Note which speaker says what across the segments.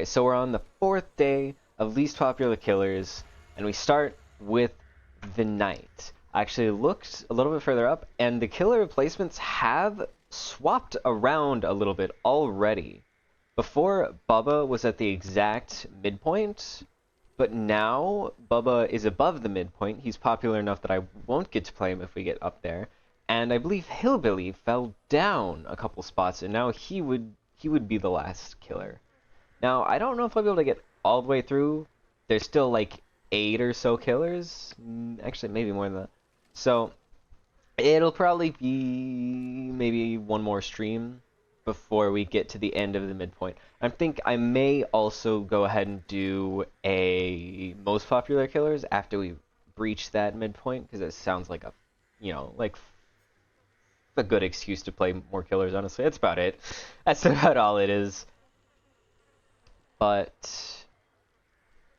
Speaker 1: Okay, so we're on the 4th day of least popular killers, and we start with the Knight. I actually looked a little bit further up, and the killer replacements have swapped around a little bit already. Before, Bubba was at the exact midpoint, but now Bubba is above the midpoint. He's popular enough that I won't get to play him if we get up there. And I believe Hillbilly fell down a couple spots, and now he would be the last killer. Now, I don't know if I'll be able to get all the way through. There's still like 8 or so killers. Actually, maybe more than that. So, it'll probably be maybe one more stream before we get to the end of the midpoint. I think I may also go ahead and do a most popular killers after we breach that midpoint, because it sounds like a, like a good excuse to play more killers, honestly. That's about it. That's about all it is. But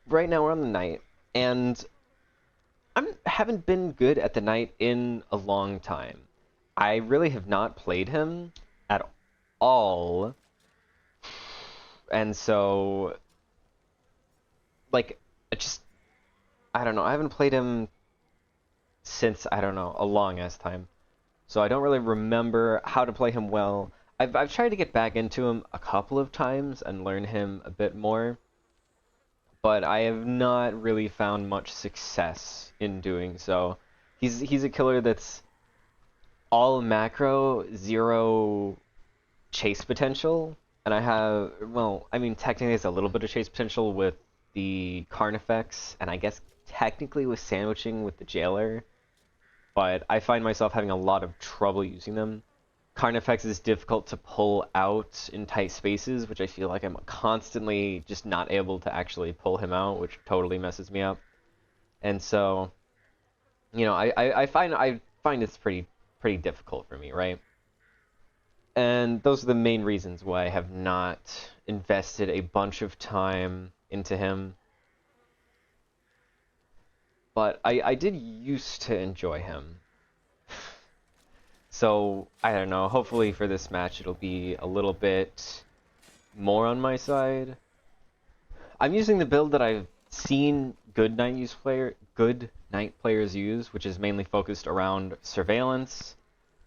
Speaker 1: right now we're on the Knight, and I haven't been good at the Knight in a long time. I really have not played him at all, and so, like, I don't know, I haven't played him since, I don't know, a long-ass time. So I don't really remember how to play him well. I've tried to get back into him a couple of times and learn him a bit more, but I have not really found much success in doing so. He's a killer that's all macro, 0 chase potential, and I have, well, I mean, technically it's a little bit of chase potential with the Carnifex, and I guess technically with sandwiching with the Jailer, but I find myself having a lot of trouble using them. Carnifex is difficult to pull out in tight spaces, which I feel like I'm constantly just not able to actually pull him out, which totally messes me up. And so, I find it's pretty difficult for me, right? And those are the main reasons why I have not invested a bunch of time into him. But I did used to enjoy him. So, I don't know, hopefully for this match it'll be a little bit more on my side. I'm using the build that I've seen good Knight players use, which is mainly focused around surveillance,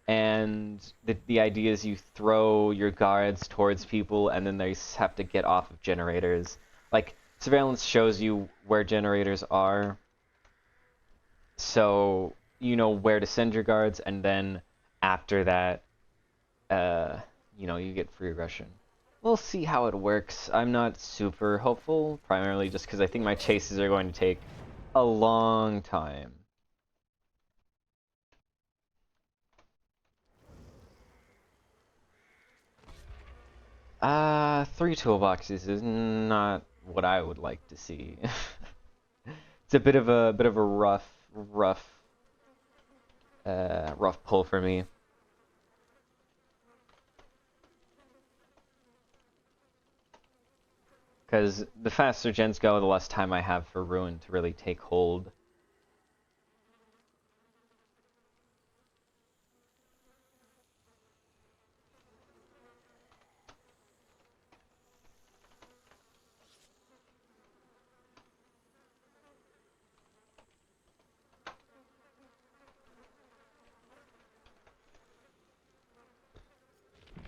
Speaker 1: and the idea is you throw your guards towards people and then they have to get off of generators. Like, surveillance shows you where generators are, so you know where to send your guards, and then after that, you get free aggression. We'll see how it works. I'm not super hopeful, primarily just because I think my chases are going to take a long time. Three toolboxes is not what I would like to see. It's a bit of a rough pull for me. Because the faster gens go, the less time I have for Ruin to really take hold.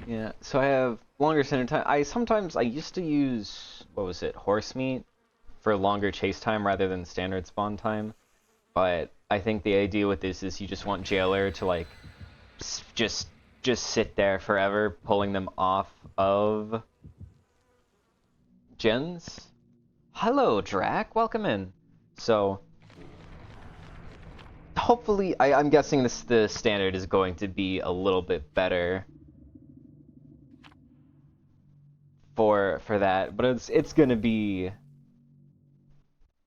Speaker 1: Yeah, so I have longer center time. I used to use, what was it, horse meat for longer chase time rather than standard spawn time. But I think the idea with this is you just want Jailer to like just sit there forever, pulling them off of gens. Hello, Drac, welcome in. So hopefully, I'm guessing the standard is going to be a little bit better for that, but it's gonna be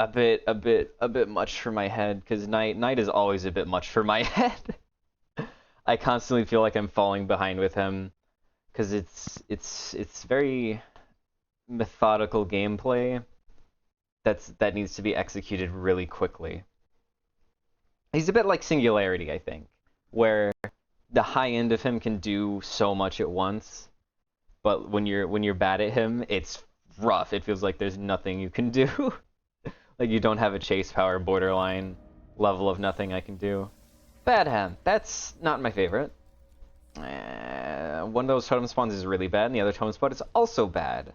Speaker 1: a bit much for my head, because Knight is always a bit much for my head. I constantly feel like I'm falling behind with him, because it's very methodical gameplay that needs to be executed really quickly. He's a bit like Singularity, I think, where the high end of him can do so much at once, but when you're bad at him, it's rough. It feels like there's nothing you can do. Like you don't have a chase power borderline level of nothing I can do. Bad hand. That's not my favorite. One of those totem spawns is really bad, and the other totem spawn is also bad.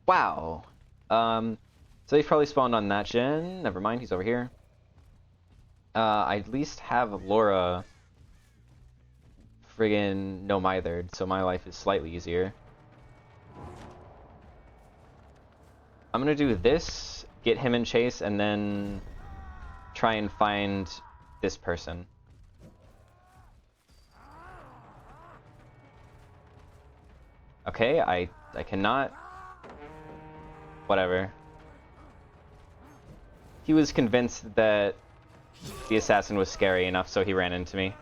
Speaker 1: Wow. So he's probably spawned on that gen. Never mind, he's over here. I at least have Laura friggin' no mithered, so my life is slightly easier. I'm gonna do this, get him in chase, and then try and find this person. Okay, I cannot... Whatever. He was convinced that the assassin was scary enough, so he ran into me.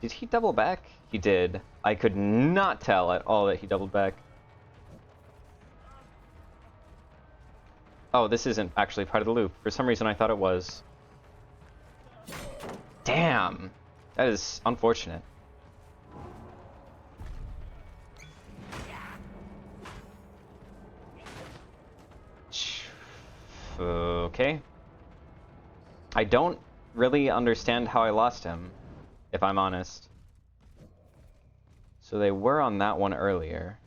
Speaker 1: Did he double back? He did. I could not tell at all that he doubled back. Oh, this isn't actually part of the loop. For some reason I thought it was. Damn! That is unfortunate. Okay. I don't really understand how I lost him, if I'm honest. So they were on that one earlier.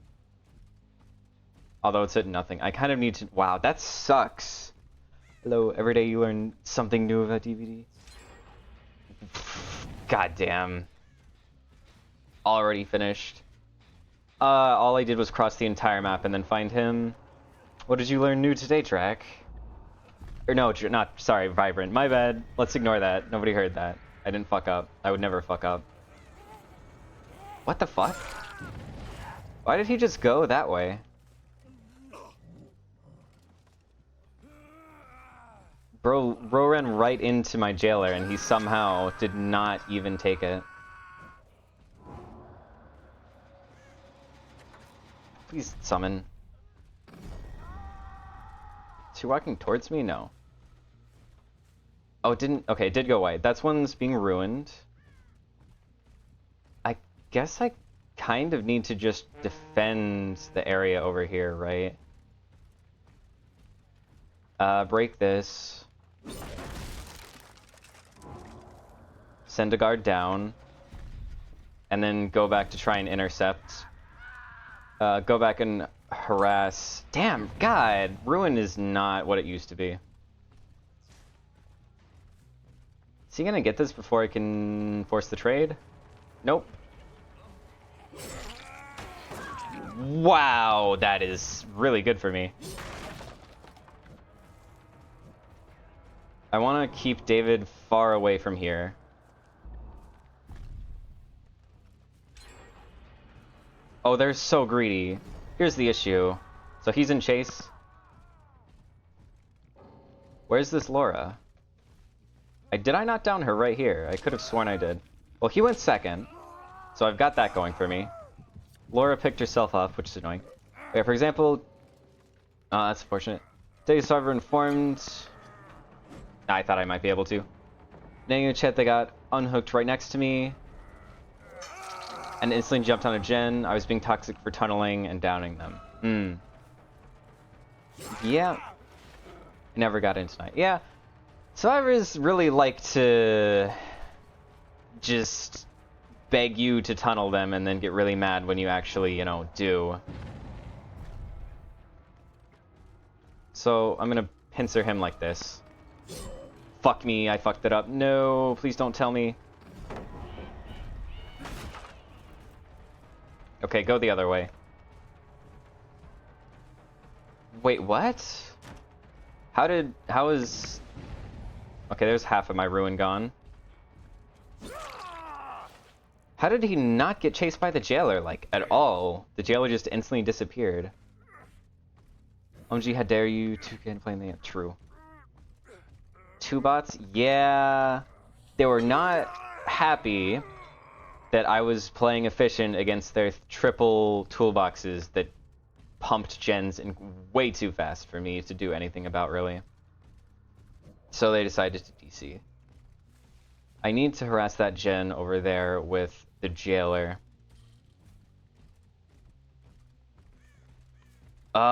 Speaker 1: Although it's at nothing. I kind of need to... Wow, that sucks. Hello, every day you learn something new about DVD. God damn. Already finished. All I did was cross the entire map and then find him. What did you learn new today, Drac? Or no, not, sorry, Vibrant. My bad. Let's ignore that. Nobody heard that. I didn't fuck up. I would never fuck up. What the fuck? Why did he just go that way? Bro ran right into my jailer and he somehow did not even take it. Please summon. Is he walking towards me? No. Oh, it didn't... Okay, it did go white. That's one's being ruined. I guess I kind of need to just defend the area over here, right? Break this. Send a guard down. And then go back to try and intercept. Go back and harass... Damn, God! Ruin is not what it used to be. Is he gonna get this before I can force the trade? Nope. Wow, that is really good for me. I want to keep David far away from here. Oh, they're so greedy. Here's the issue. So he's in chase. Where's this Laura? Did I not down her right here? I could have sworn I did. Well, he went second, so I've got that going for me. Laura picked herself up, which is annoying. Okay, for example... Oh, that's unfortunate. Today's server informed... I thought I might be able to. Negative chat, they got unhooked right next to me. And instantly jumped on a gen. I was being toxic for tunneling and downing them. Yeah. I never got in tonight. Yeah. Survivors really like to just beg you to tunnel them and then get really mad when you actually, you know, do. So I'm gonna pincer him like this. Fuck me, I fucked it up. No, please don't tell me. Okay, go the other way. Wait, what? How is... Okay, there's half of my ruin gone. How did he not get chased by the jailer, like, at all? The jailer just instantly disappeared. OMG, how dare you to get playing the... True. Two bots? Yeah. They were not happy that I was playing efficient against their triple toolboxes that pumped gens in way too fast for me to do anything about, really. So they decided to DC. I need to harass that gen over there with the jailer.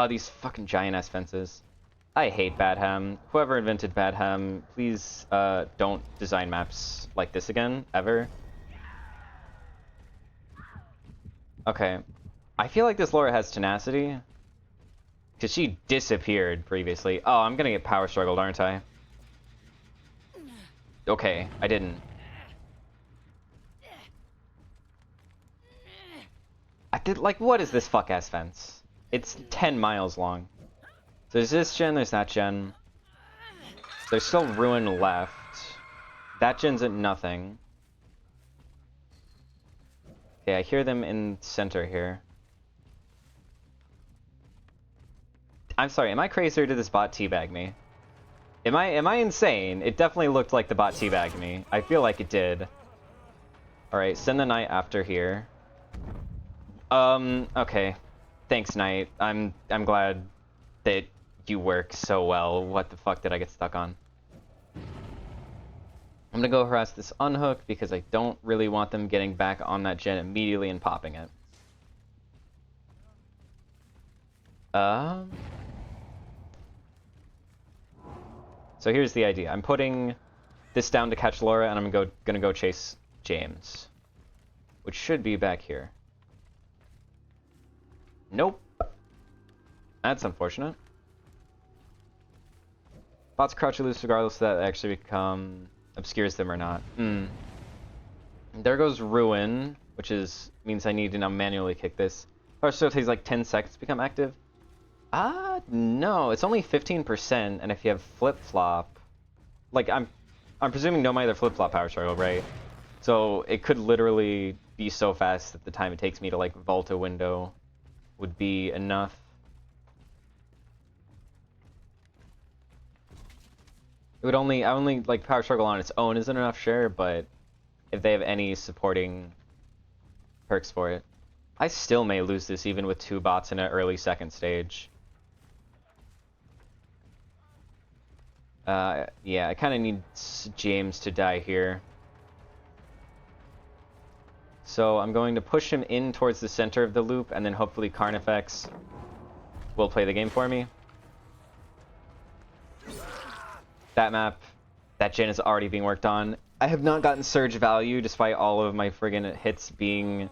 Speaker 1: These fucking giant-ass fences. I hate Badham. Whoever invented Badham, please don't design maps like this again, ever. Okay. I feel like this Laura has tenacity. Because she disappeared previously. Oh, I'm gonna get power struggled, aren't I? Okay, I didn't. I did, like, what is this fuck-ass fence? It's 10 miles long. There's this gen, there's that gen. There's still ruin left. That gen's at nothing. Okay, I hear them in center here. I'm sorry, am I crazy or did this bot teabag me? Am I insane? It definitely looked like the bot teabagged me. I feel like it did. Alright, send the knight after here. Okay. Thanks, knight. I'm glad that you work so well. What the fuck did I get stuck on? I'm gonna go harass this unhook because I don't really want them getting back on that gen immediately and popping it. So here's the idea. I'm putting this down to catch Laura, and I'm gonna go chase James, which should be back here. Nope. That's unfortunate. Bots crouch or loose regardless of that actually obscures them or not. There goes Ruin, which means I need to now manually kick this. Power still takes like 10 seconds to become active. No, it's only 15%, and if you have flip-flop, like I'm presuming no either flip-flop power struggle, right? So it could literally be so fast that the time it takes me to like vault a window would be enough. It would only like power struggle on its own isn't enough, sure, but if they have any supporting perks for it, I still may lose this even with 2 bots in an early second stage. Yeah, I kind of need James to die here. So I'm going to push him in towards the center of the loop, and then hopefully Carnifex will play the game for me. That map, that gen is already being worked on. I have not gotten surge value despite all of my friggin' hits being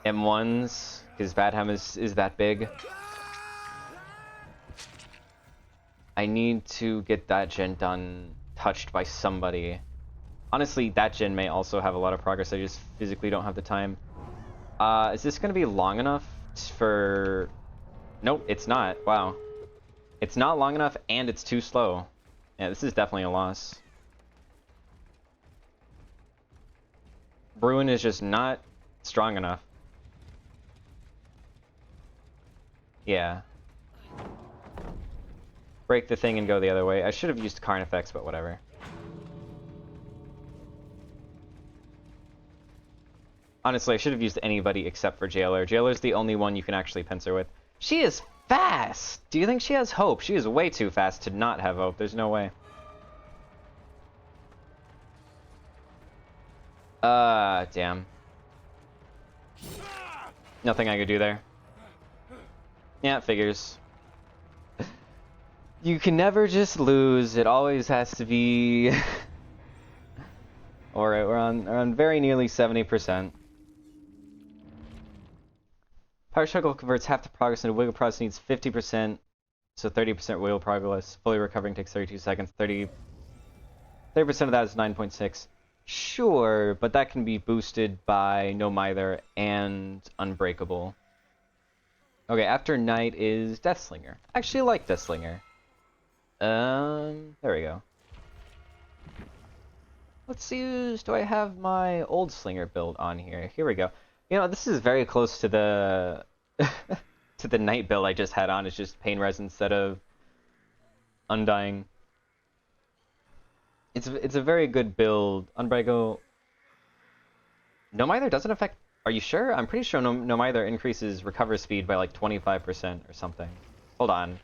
Speaker 1: M1s, because Badham is that big. I need to get that gen done, touched by somebody. Honestly, that gen may also have a lot of progress, I just physically don't have the time. Is this going to be long enough for... Nope, it's not. Wow. It's not long enough, and it's too slow. Yeah, this is definitely a loss. Bruin is just not strong enough. Yeah. Break the thing and go the other way. I should have used Carnifex, but whatever. Honestly, I should have used anybody except for Jailer. Jailer's the only one you can actually pincer with. She is fast! Do you think she has hope? She is way too fast to not have hope. There's no way. Damn. Nothing I could do there. Yeah, it figures. You can never just lose. It always has to be... Alright, we're on very nearly 70%. Power struggle converts half the progress into wiggle progress needs 50%, so 30% wiggle progress. Fully recovering takes 32 seconds. 30% of that is 9.6. Sure, but that can be boosted by No Mither and Unbreakable. Okay, after Night is Deathslinger. I actually like Deathslinger. There we go. Let's use... Do I have my old Slinger build on here? Here we go. You know, this is very close to the... to the Night build I just had on. It's just Pain Res instead of Undying. It's a very good build. Unbreakable... No Mither doesn't affect... Are you sure? I'm pretty sure No Mither increases recover speed by like 25% or something. Hold on.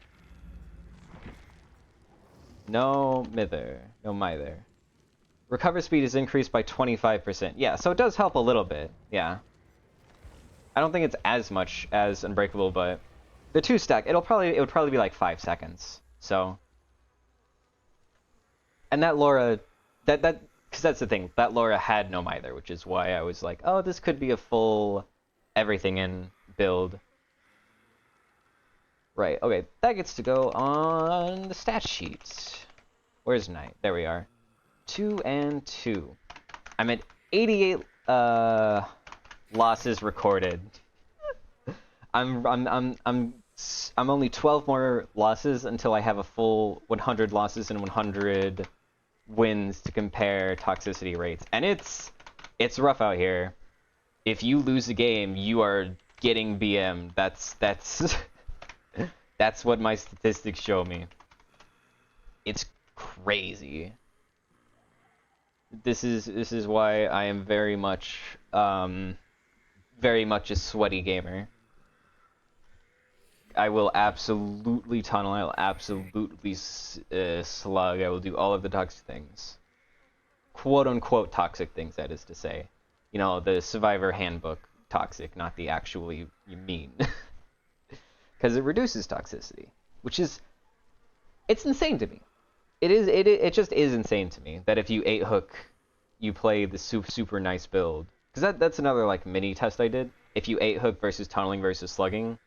Speaker 1: No Mither. Recover speed is increased by 25%. Yeah, so it does help a little bit. Yeah. I don't think it's as much as Unbreakable, but The 2-stack, it would probably be like 5 seconds. So, and that Laura, because that's the thing, that Laura had no Mither, which is why I was like, oh, this could be a full everything in build. Right, okay, that gets to go on the stat sheet. Where's Knight? There we are. 2 and 2. I'm at 88 losses recorded. I'm only 12 more losses until I have a full 100 losses and 100 wins to compare toxicity rates. And it's rough out here. If you lose a game, you are getting BM. That's that's what my statistics show me. It's crazy. This is why I am very much a sweaty gamer. I will absolutely tunnel. I will absolutely slug. I will do all of the toxic things, quote unquote toxic things. That is to say, you know, the Survivor Handbook toxic, not the actually mean, because it reduces toxicity, which is it's insane to me. It just is insane to me that if you 8-hook, you play the super nice build. Because that's another like mini test I did. If you 8-hook versus tunneling versus slugging,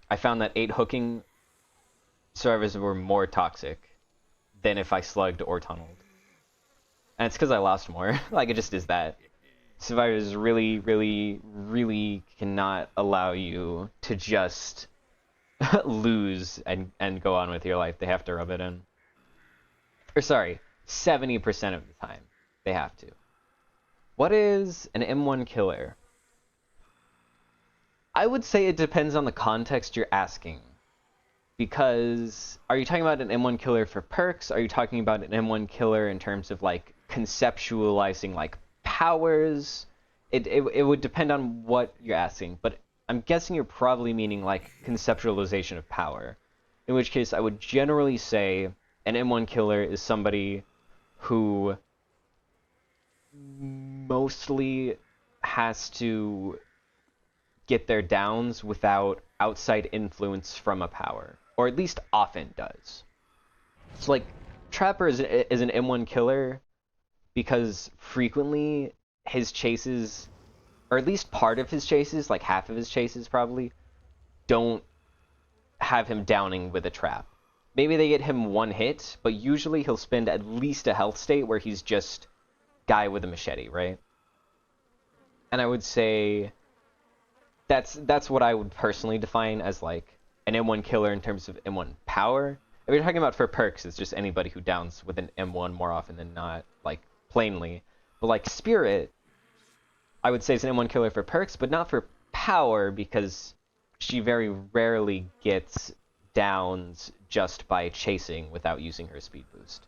Speaker 1: I found that 8-hooking survivors were more toxic than if I slugged or tunneled. And it's because I lost more. Like, it just is that. Survivors really cannot allow you to just lose and go on with your life. They have to rub it in. Or sorry, 70% of the time they have to. What is an M1 killer? I would say it depends on the context you're asking. Because are you talking about an M1 killer for perks? Are you talking about an M1 killer in terms of like conceptualizing like powers? It would depend on what you're asking, but I'm guessing you're probably meaning like conceptualization of power. In which case I would generally say an M1 killer is somebody who mostly has to get their downs without outside influence from a power, or at least often does. So like Trapper is an M1 killer because frequently his chases, or at least part of his chases, like half of his chases probably, don't have him downing with a trap. Maybe they get him one hit, but usually he'll spend at least a health state where he's just guy with a machete, right? And I would say that's what I would personally define as like an M1 killer in terms of M1 power. If you're talking about for perks, it's just anybody who downs with an M1 more often than not, like plainly. But like Spirit, I would say it's an M1 killer for perks, but not for power because she very rarely gets downs just by chasing without using her speed boost.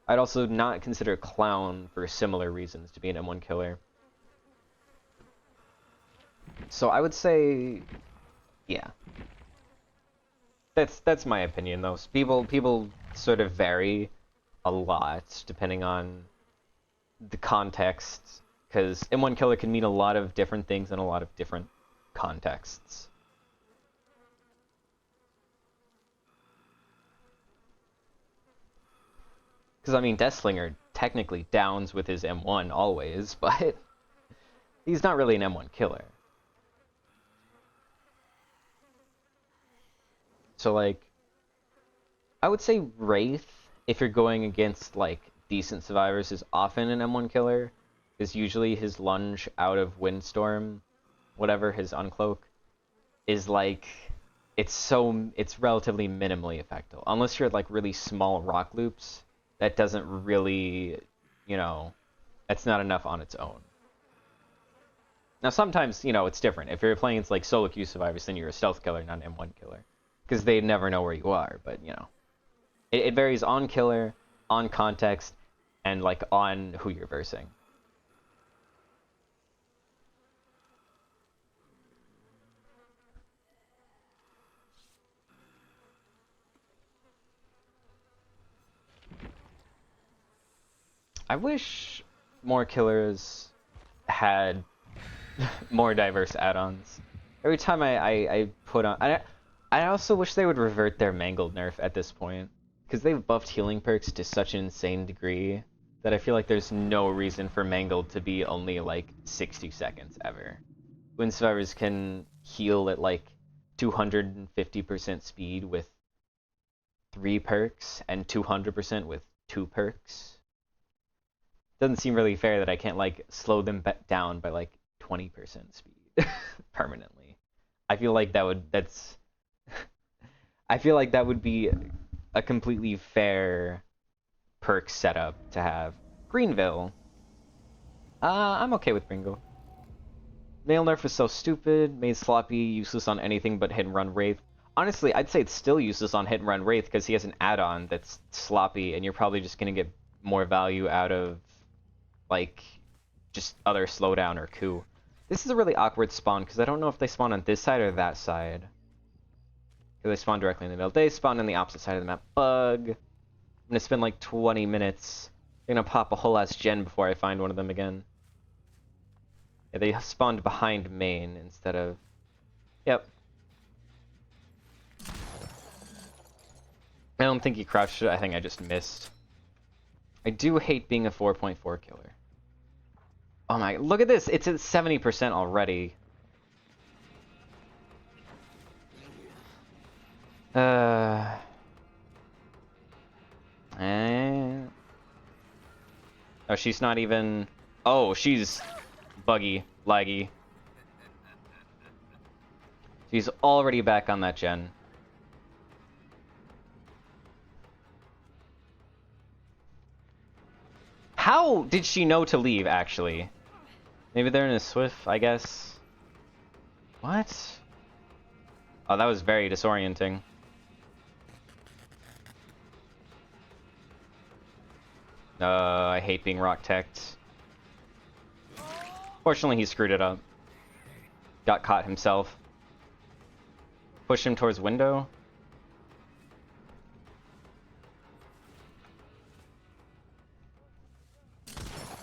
Speaker 1: I'd also not consider Clown for similar reasons to be an M1 killer. So I would say, yeah. That's my opinion though. People sort of vary a lot depending on the context, because M1 killer can mean a lot of different things in a lot of different contexts. Because, I mean, Deathslinger technically downs with his M1 always, but he's not really an M1 killer. So, like, I would say Wraith, if you're going against, like, decent survivors, is often an M1 killer, because usually his lunge out of Windstorm, whatever, his uncloak, is, like, it's relatively minimally effective. Unless you're at, like, really small rock loops, that doesn't really, you know, that's not enough on its own. Now, sometimes, you know, it's different. If you're playing against, like, solo queue survivors, then you're a stealth killer, not an M1 killer. Because they never know where you are, but, you know. It varies on killer, on context, and, like, on who you're versing. I wish more killers had more diverse add-ons. Every time I put on... I also wish they would revert their Mangled nerf at this point, because they've buffed healing perks to such an insane degree that I feel like there's no reason for Mangled to be only like 60 seconds ever. When survivors can heal at like 250% speed with 3 perks and 200% with 2 perks. Doesn't seem really fair that I can't like slow them down by like 20% speed permanently. I feel like I feel like that would be a completely fair perk setup to have. Greenville. I'm okay with Bingo. Nail nerf is so stupid, made sloppy, useless on anything but hit and run Wraith. Honestly, I'd say it's still useless on hit and run Wraith because he has an add-on that's sloppy, and you're probably just gonna get more value out of like just other slowdown or coup. This is a really awkward spawn because I don't know if they spawn on this side or that side. Because they spawn directly in the middle. They spawn on the opposite side of the map. Bug. I'm gonna spend like 20 minutes. I'm gonna pop a whole ass gen before I find one of them again. Yeah, they spawned behind main instead of... Yep. I don't think he crouched it. I think I just missed. I do hate being a 4.4 killer. Oh my... Look at this! It's at 70% already. Oh, she's not even... Oh, she's buggy, laggy. She's already back on that gen. How did she know to leave, actually? Maybe they're in a Swift, I guess. What? Oh, that was very disorienting. I hate being rock-teched. Fortunately, he screwed it up. Got caught himself. Push him towards window.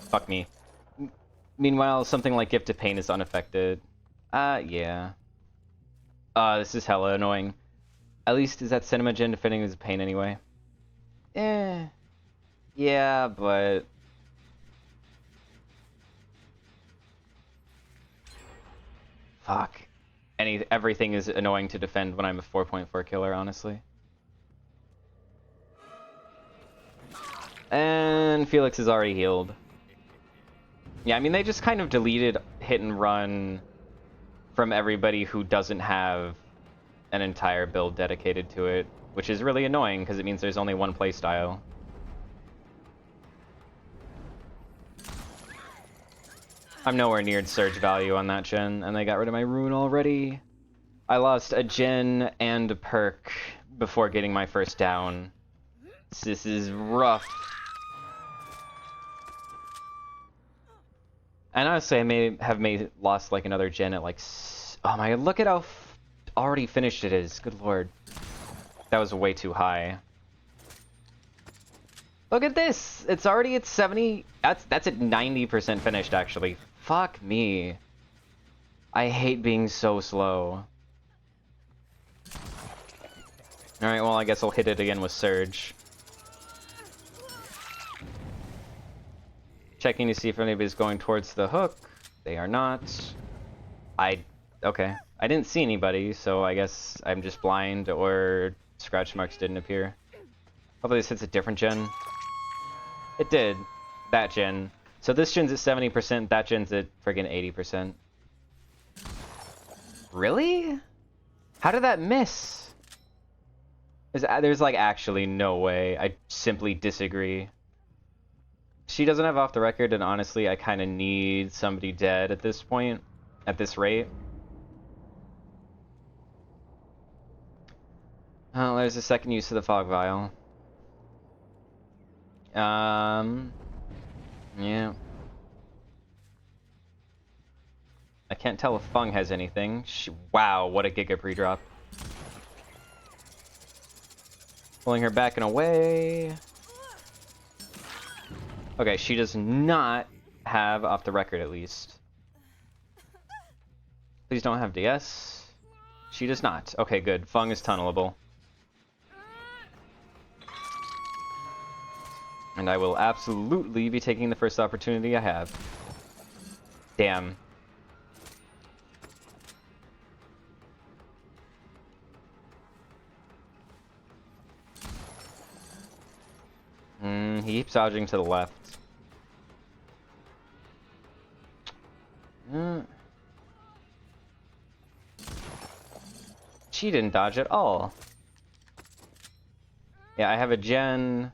Speaker 1: Fuck me. Meanwhile, something like Gift of Pain is unaffected. Yeah. This is hella annoying. At least is that Cinema Gen defending his pain anyway? Eh. Yeah, but... Fuck. Everything is annoying to defend when I'm a 4.4 killer, honestly. And Felix is already healed. Yeah, I mean, they just kind of deleted hit and run from everybody who doesn't have an entire build dedicated to it, which is really annoying because it means there's only one playstyle. I'm nowhere near surge value on that gen, and they got rid of my rune already. I lost a gen and a perk before getting my first down. This is rough. And honestly, I may have lost like another gen at like... Oh my god, look at how already finished it is. Good lord. That was way too high. Look at this! It's already at 70... That's at 90% finished, actually. Fuck me. I hate being so slow. Alright, well, I guess I'll hit it again with Surge. Checking to see if anybody's going towards the hook. They are not. Okay. I didn't see anybody, so I guess I'm just blind or scratch marks didn't appear. Hopefully this hits a different gen. It did. That gen. So this gen's at 70%, that gen's at friggin' 80%. Really? How did that miss? There's like actually no way. I simply disagree. She doesn't have off the record, and honestly, I kind of need somebody dead at this point, at this rate. Oh, there's a second use of the fog vial. Yeah. I can't tell if Fung has anything. Wow, what a Giga pre-drop. Pulling her back and away. Okay, she does not have off the record, at least. Please don't have DS. She does not. Okay, good. Fung is tunnelable. And I will absolutely be taking the first opportunity I have. Damn. He keeps dodging to the left. She didn't dodge at all. Yeah, I have a gen.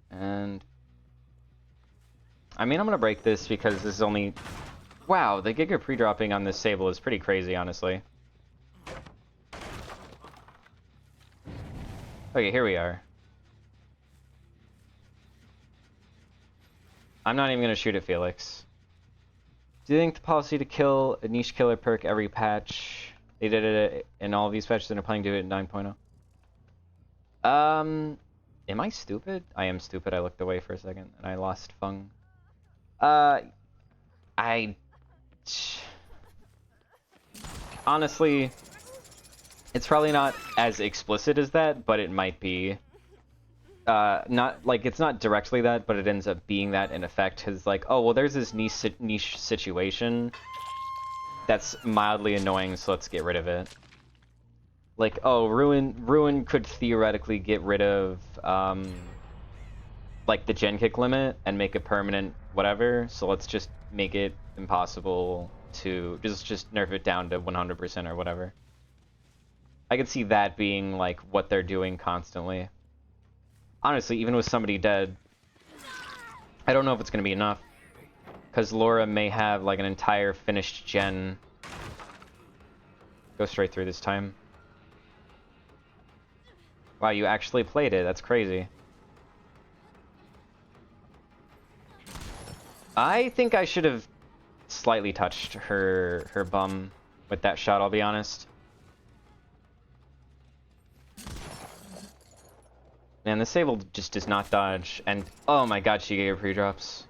Speaker 1: And... I mean, I'm gonna break this because this is only... Wow, the Giga pre-dropping on this Sable is pretty crazy, honestly. Okay, here we are. I'm not even gonna shoot at Felix. Do you think the policy to kill a niche killer perk every patch? They did it in all of these patches and are planning to do it in 9.0. Am I stupid? I am stupid. I looked away for a second and I lost Fung. Honestly, it's probably not as explicit as that, but it might be. Not like it's not directly that, but it ends up being that in effect. Cause like, oh well, there's this niche situation that's mildly annoying, so let's get rid of it. Like, oh, Ruin could theoretically get rid of like the gen kick limit and make a permanent whatever. So let's just make it impossible to just nerf it down to 100% or whatever. I could see that being like what they're doing constantly. Honestly, even with somebody dead, I don't know if it's going to be enough. Because Laura may have like an entire finished gen. Go straight through this time. Wow, you actually played it. That's crazy. I think I should have slightly touched her bum with that shot, I'll be honest. Man, the Sable just does not dodge, and oh my god, she gave her pre-drops.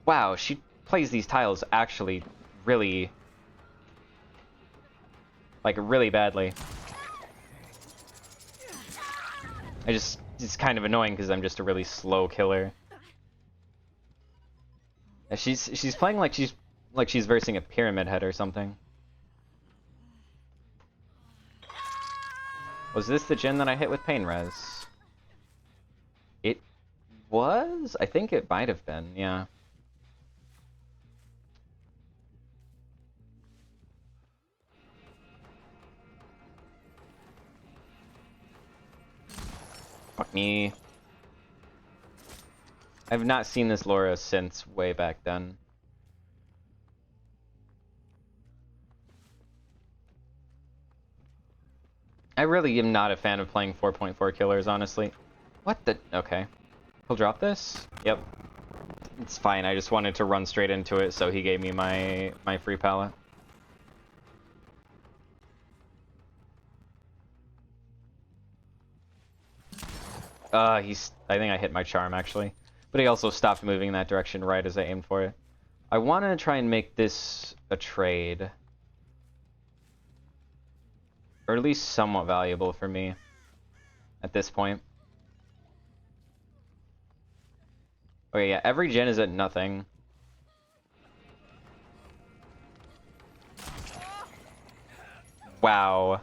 Speaker 1: Wow, she plays these tiles actually really... like, really badly. It's kind of annoying because I'm just a really slow killer. She's playing like she's versing a Pyramidhead or something. Was this the gen that I hit with Pain Res? It was? I think it might have been, yeah. Fuck me. I've not seen this Laura since way back then. I really am not a fan of playing 4.4 killers, honestly. What the... Okay. He'll drop this? Yep. It's fine, I just wanted to run straight into it, so he gave me my free pallet. I think I hit my charm, actually. But he also stopped moving in that direction right as I aimed for it. I want to try and make this a trade. Or at least somewhat valuable for me at this point. Okay, yeah, every gen is at nothing. Wow.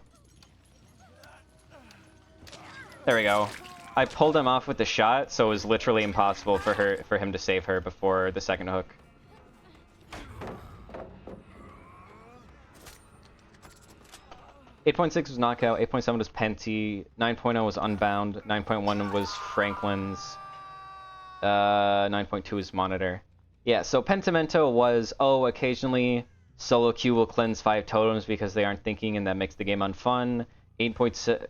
Speaker 1: There we go. I pulled him off with the shot, so it was literally impossible for him to save her before the second hook. .6 was Knockout, 8.7 was Penty, 9.0 was Unbound, 9.1 was Franklin's, 9.2 was Monitor. Yeah, so Pentimento was, oh, occasionally solo queue will cleanse 5 totems because they aren't thinking and that makes the game unfun. 8.6...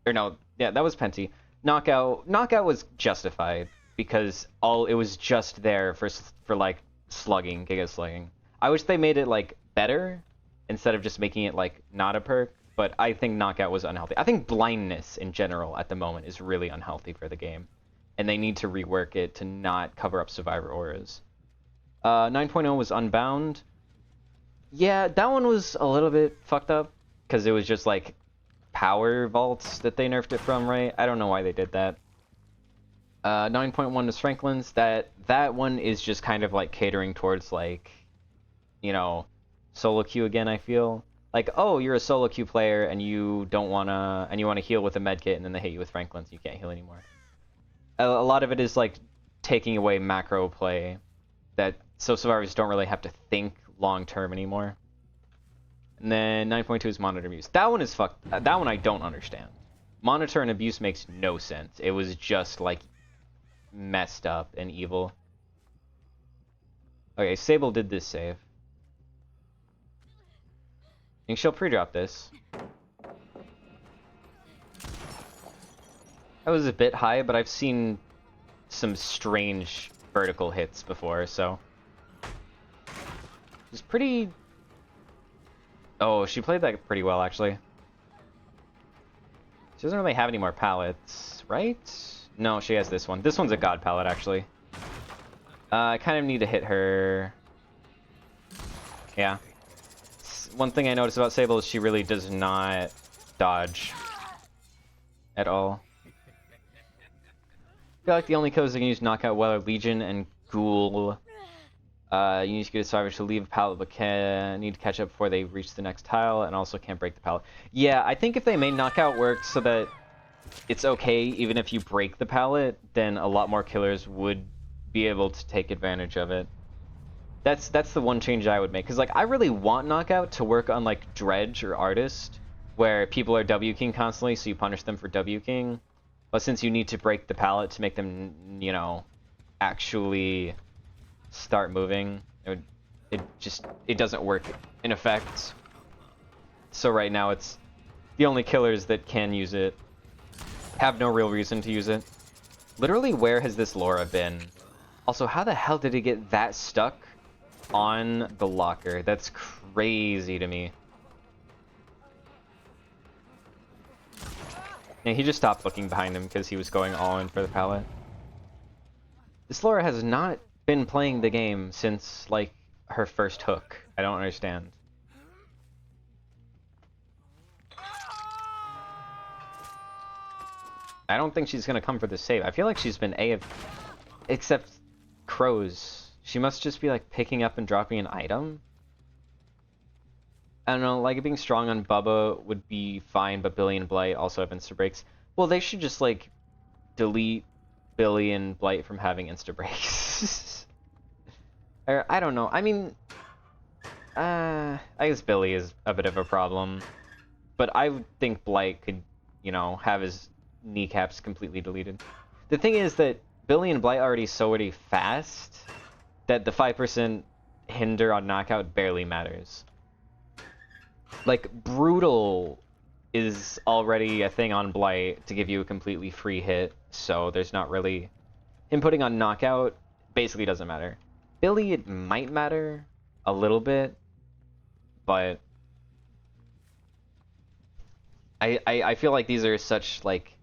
Speaker 1: Or no, yeah, that was Penty. Knockout was justified because it was just there for like slugging, Giga slugging. I wish they made it like better instead of just making it like not a perk, but I think Knockout was unhealthy. I think blindness in general at the moment is really unhealthy for the game, and they need to rework it to not cover up survivor auras. 9.0 was Unbound. Yeah, that one was a little bit fucked up because it was just like power vaults that they nerfed it from, right? I don't know why they did that. 9.1 is Franklin's. That one is just kind of like catering towards like, you know, solo queue again, I feel. Like, oh, you're a solo queue player and you don't wanna and you wanna heal with a medkit and then they hit you with Franklin's, you can't heal anymore. A lot of it is like taking away macro play that so survivors don't really have to think long term anymore. And then 9.2 is monitor abuse. That one is fucked. That one I don't understand. Monitor and abuse makes no sense. It was just like messed up and evil. Okay, Sable did this save. I think she'll pre-drop this. That was a bit high, but I've seen some strange vertical hits before, so. She's pretty... Oh, she played that pretty well, actually. She doesn't really have any more pallets, right? No, she has this one. This one's a god pallet, actually. I kind of need to hit her. Yeah. One thing I noticed about Sable is she really does not dodge at all. I feel like the only codes that can use knockout well are Legion and Ghoul. You need to get a survivor to leave a pallet, but need to catch up before they reach the next tile, and also can't break the pallet. Yeah, I think if they made knockout work so that it's okay even if you break the pallet, then a lot more killers would be able to take advantage of it. That's the one change I would make, because like I really want knockout to work on like Dredge or Artist, where people are W-king constantly, so you punish them for W-king. But since you need to break the pallet to make them, you know, actually start moving, it doesn't work in effect. So right now it's the only killers that can use it have no real reason to use it. Literally, where has this Laura been? Also, how the hell did it get that stuck on the locker? That's crazy to me. Yeah, he just stopped looking behind him because he was going all in for the pallet. This Laura has not been playing the game since, like, her first hook. I don't understand. I don't think she's gonna come for the save. I feel like she's been AF... Except crows. She must just be, like, picking up and dropping an item? I don't know, like, being strong on Bubba would be fine, but Billy and Blight also have insta-breaks. Well, they should just, like, delete Billy and Blight from having insta-breaks. Or, I don't know. I mean, I guess Billy is a bit of a problem. But I would think Blight could, you know, have his kneecaps completely deleted. The thing is that Billy and Blight are already so fast that the 5% hinder on knockout barely matters. Like, Brutal is already a thing on Blight to give you a completely free hit, so there's not really... Him putting on knockout basically doesn't matter. Billy, it might matter a little bit, but... I feel like these are such, like...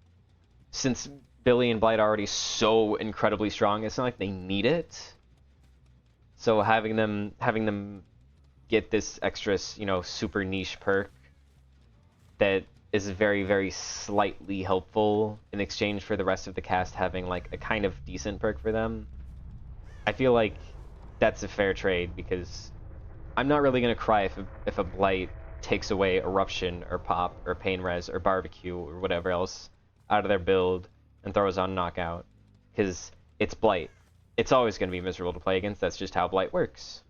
Speaker 1: Since Billy and Blight are already so incredibly strong, it's not like they need it. So having them get this extra, you know, super niche perk that is very, very slightly helpful in exchange for the rest of the cast having, like, a kind of decent perk for them. I feel like that's a fair trade, because I'm not really going to cry if a Blight takes away Eruption or Pop or Pain Res or Barbecue or whatever else out of their build and throws on Knockout, because it's Blight. It's always going to be miserable to play against. That's just how Blight works.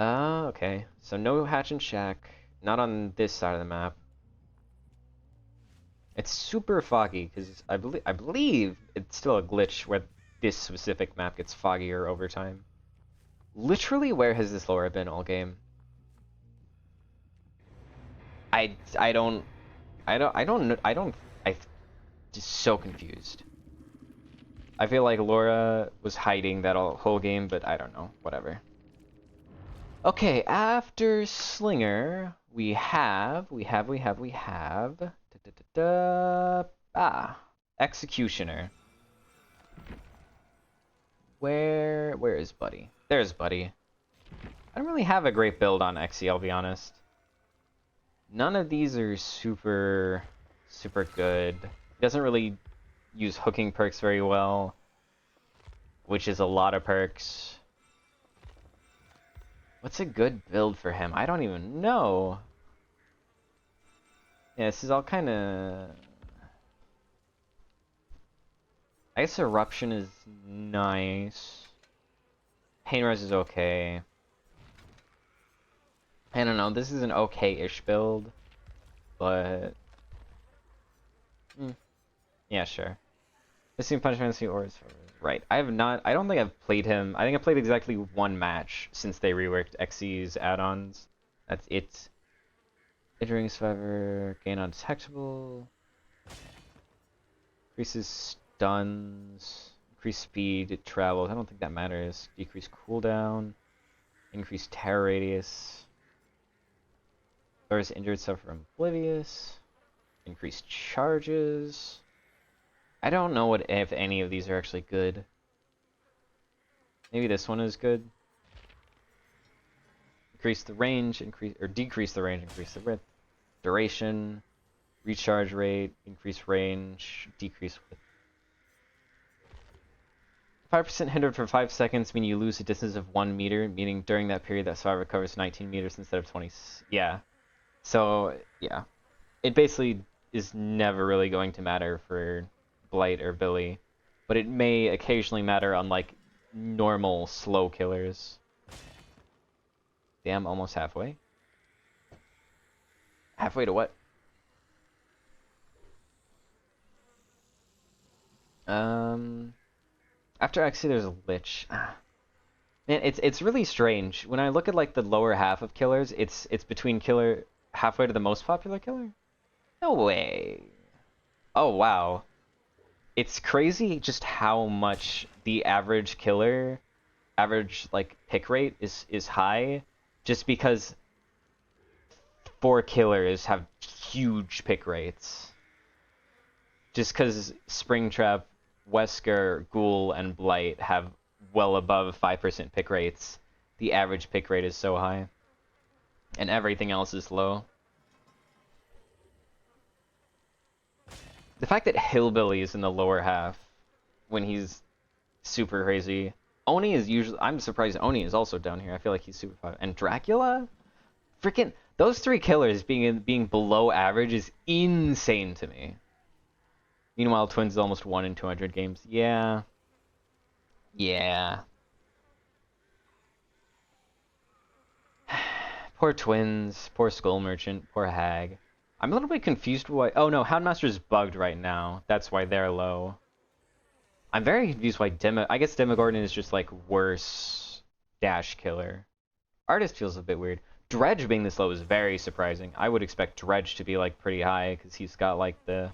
Speaker 1: Okay. So no Hatch and Shack. Not on this side of the map. It's super foggy, because I believe it's still a glitch where this specific map gets foggier over time. Literally, where has this Laura been all game? I'm just so confused. I feel like Laura was hiding that whole game, but I don't know. Whatever. Okay, after Slinger, we have Executioner. Where is Buddy? There's Buddy. I don't really have a great build on XE, I'll be honest. None of these are super good. He doesn't really use hooking perks very well, which is a lot of perks. What's a good build for him? I don't even know. Yeah, this is all kind of... I guess Eruption is nice. Pain Res is okay. I don't know, this is an okay-ish build, but... yeah, sure. Missing Punishment or is right. I don't think I've played him. I think I played exactly one match since they reworked XE's add-ons. That's it. Entering Survivor, gain undetectable. Increases stuns. Increase speed, travels. I don't think that matters. Decrease cooldown. Increase terror radius. Those injured suffer oblivious. Increase charges. I don't know if any of these are actually good. Maybe this one is good. Increase the range, decrease the range, increase the width. Duration, recharge rate, increase range, decrease width. 5% hindered for 5 seconds, meaning you lose a distance of 1 meter, meaning during that period that survivor covers 19 meters instead of 20. Yeah. So, yeah. It basically is never really going to matter for Blight or Billy, but it may occasionally matter on, like, normal slow killers. Damn, almost halfway. Halfway to what? After Exy, there's a Lich. Man, it's really strange. When I look at like the lower half of killers, it's between killer halfway to the most popular killer. No way. Oh wow. It's crazy just how much the average killer, average like pick rate is high, just because 4 killers have huge pick rates. Just because Springtrap, Wesker, Ghoul, and Blight have well above 5% pick rates, the average pick rate is so high. And everything else is low. The fact that Hillbilly is in the lower half when he's super crazy. Oni is usually... I'm surprised Oni is also down here. I feel like he's super popular. And Dracula? Freaking... Those 3 killers being below average is insane to me. Meanwhile, Twins is almost 1 in 200 games. Yeah. Yeah. Poor Twins. Poor Skull Merchant. Poor Hag. I'm a little bit confused why... Oh no, Houndmaster's bugged right now. That's why they're low. I'm very confused why I guess Demogorgon is just like worse dash killer. Artist feels a bit weird. Dredge being this low is very surprising. I would expect Dredge to be like pretty high because he's got like the...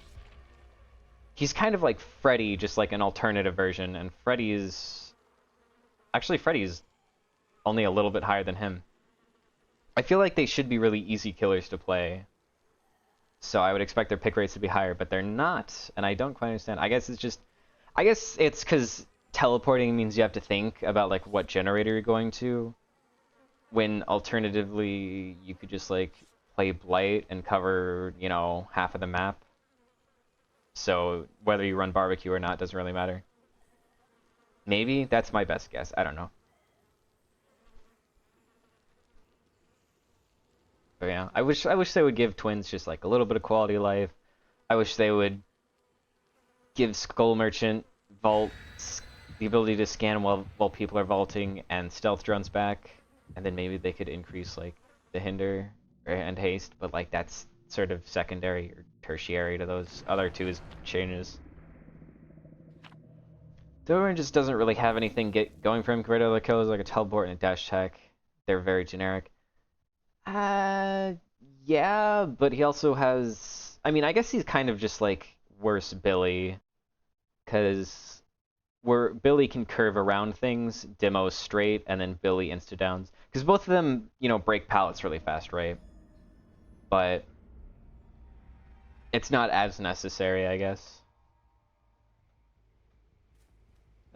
Speaker 1: He's kind of like Freddy, just like an alternative version, and Freddy is... Actually, Freddy's only a little bit higher than him. I feel like they should be really easy killers to play. So I would expect their pick rates to be higher, but they're not, and I don't quite understand. I guess it's because teleporting means you have to think about like what generator you're going to, when alternatively you could just like play Blight and cover, you know, half of the map. So whether you run barbecue or not doesn't really matter. Maybe that's my best guess. I don't know. But yeah, I wish they would give Twins just like a little bit of quality of life. I wish they would give Skull Merchant vaults the ability to scan while people are vaulting and stealth drones back, and then maybe they could increase like the hinder and haste, but like that's sort of secondary or tertiary to those other 2 changes. Doran just doesn't really have anything going for him compared to other killers like a teleport and a dash attack. They're very generic. Yeah, but he also has... I mean, I guess he's kind of just like worse Billy, because where Billy can curve around things, Demo's straight, and then Billy insta-downs. Because both of them, you know, break pallets really fast, right? But it's not as necessary, I guess.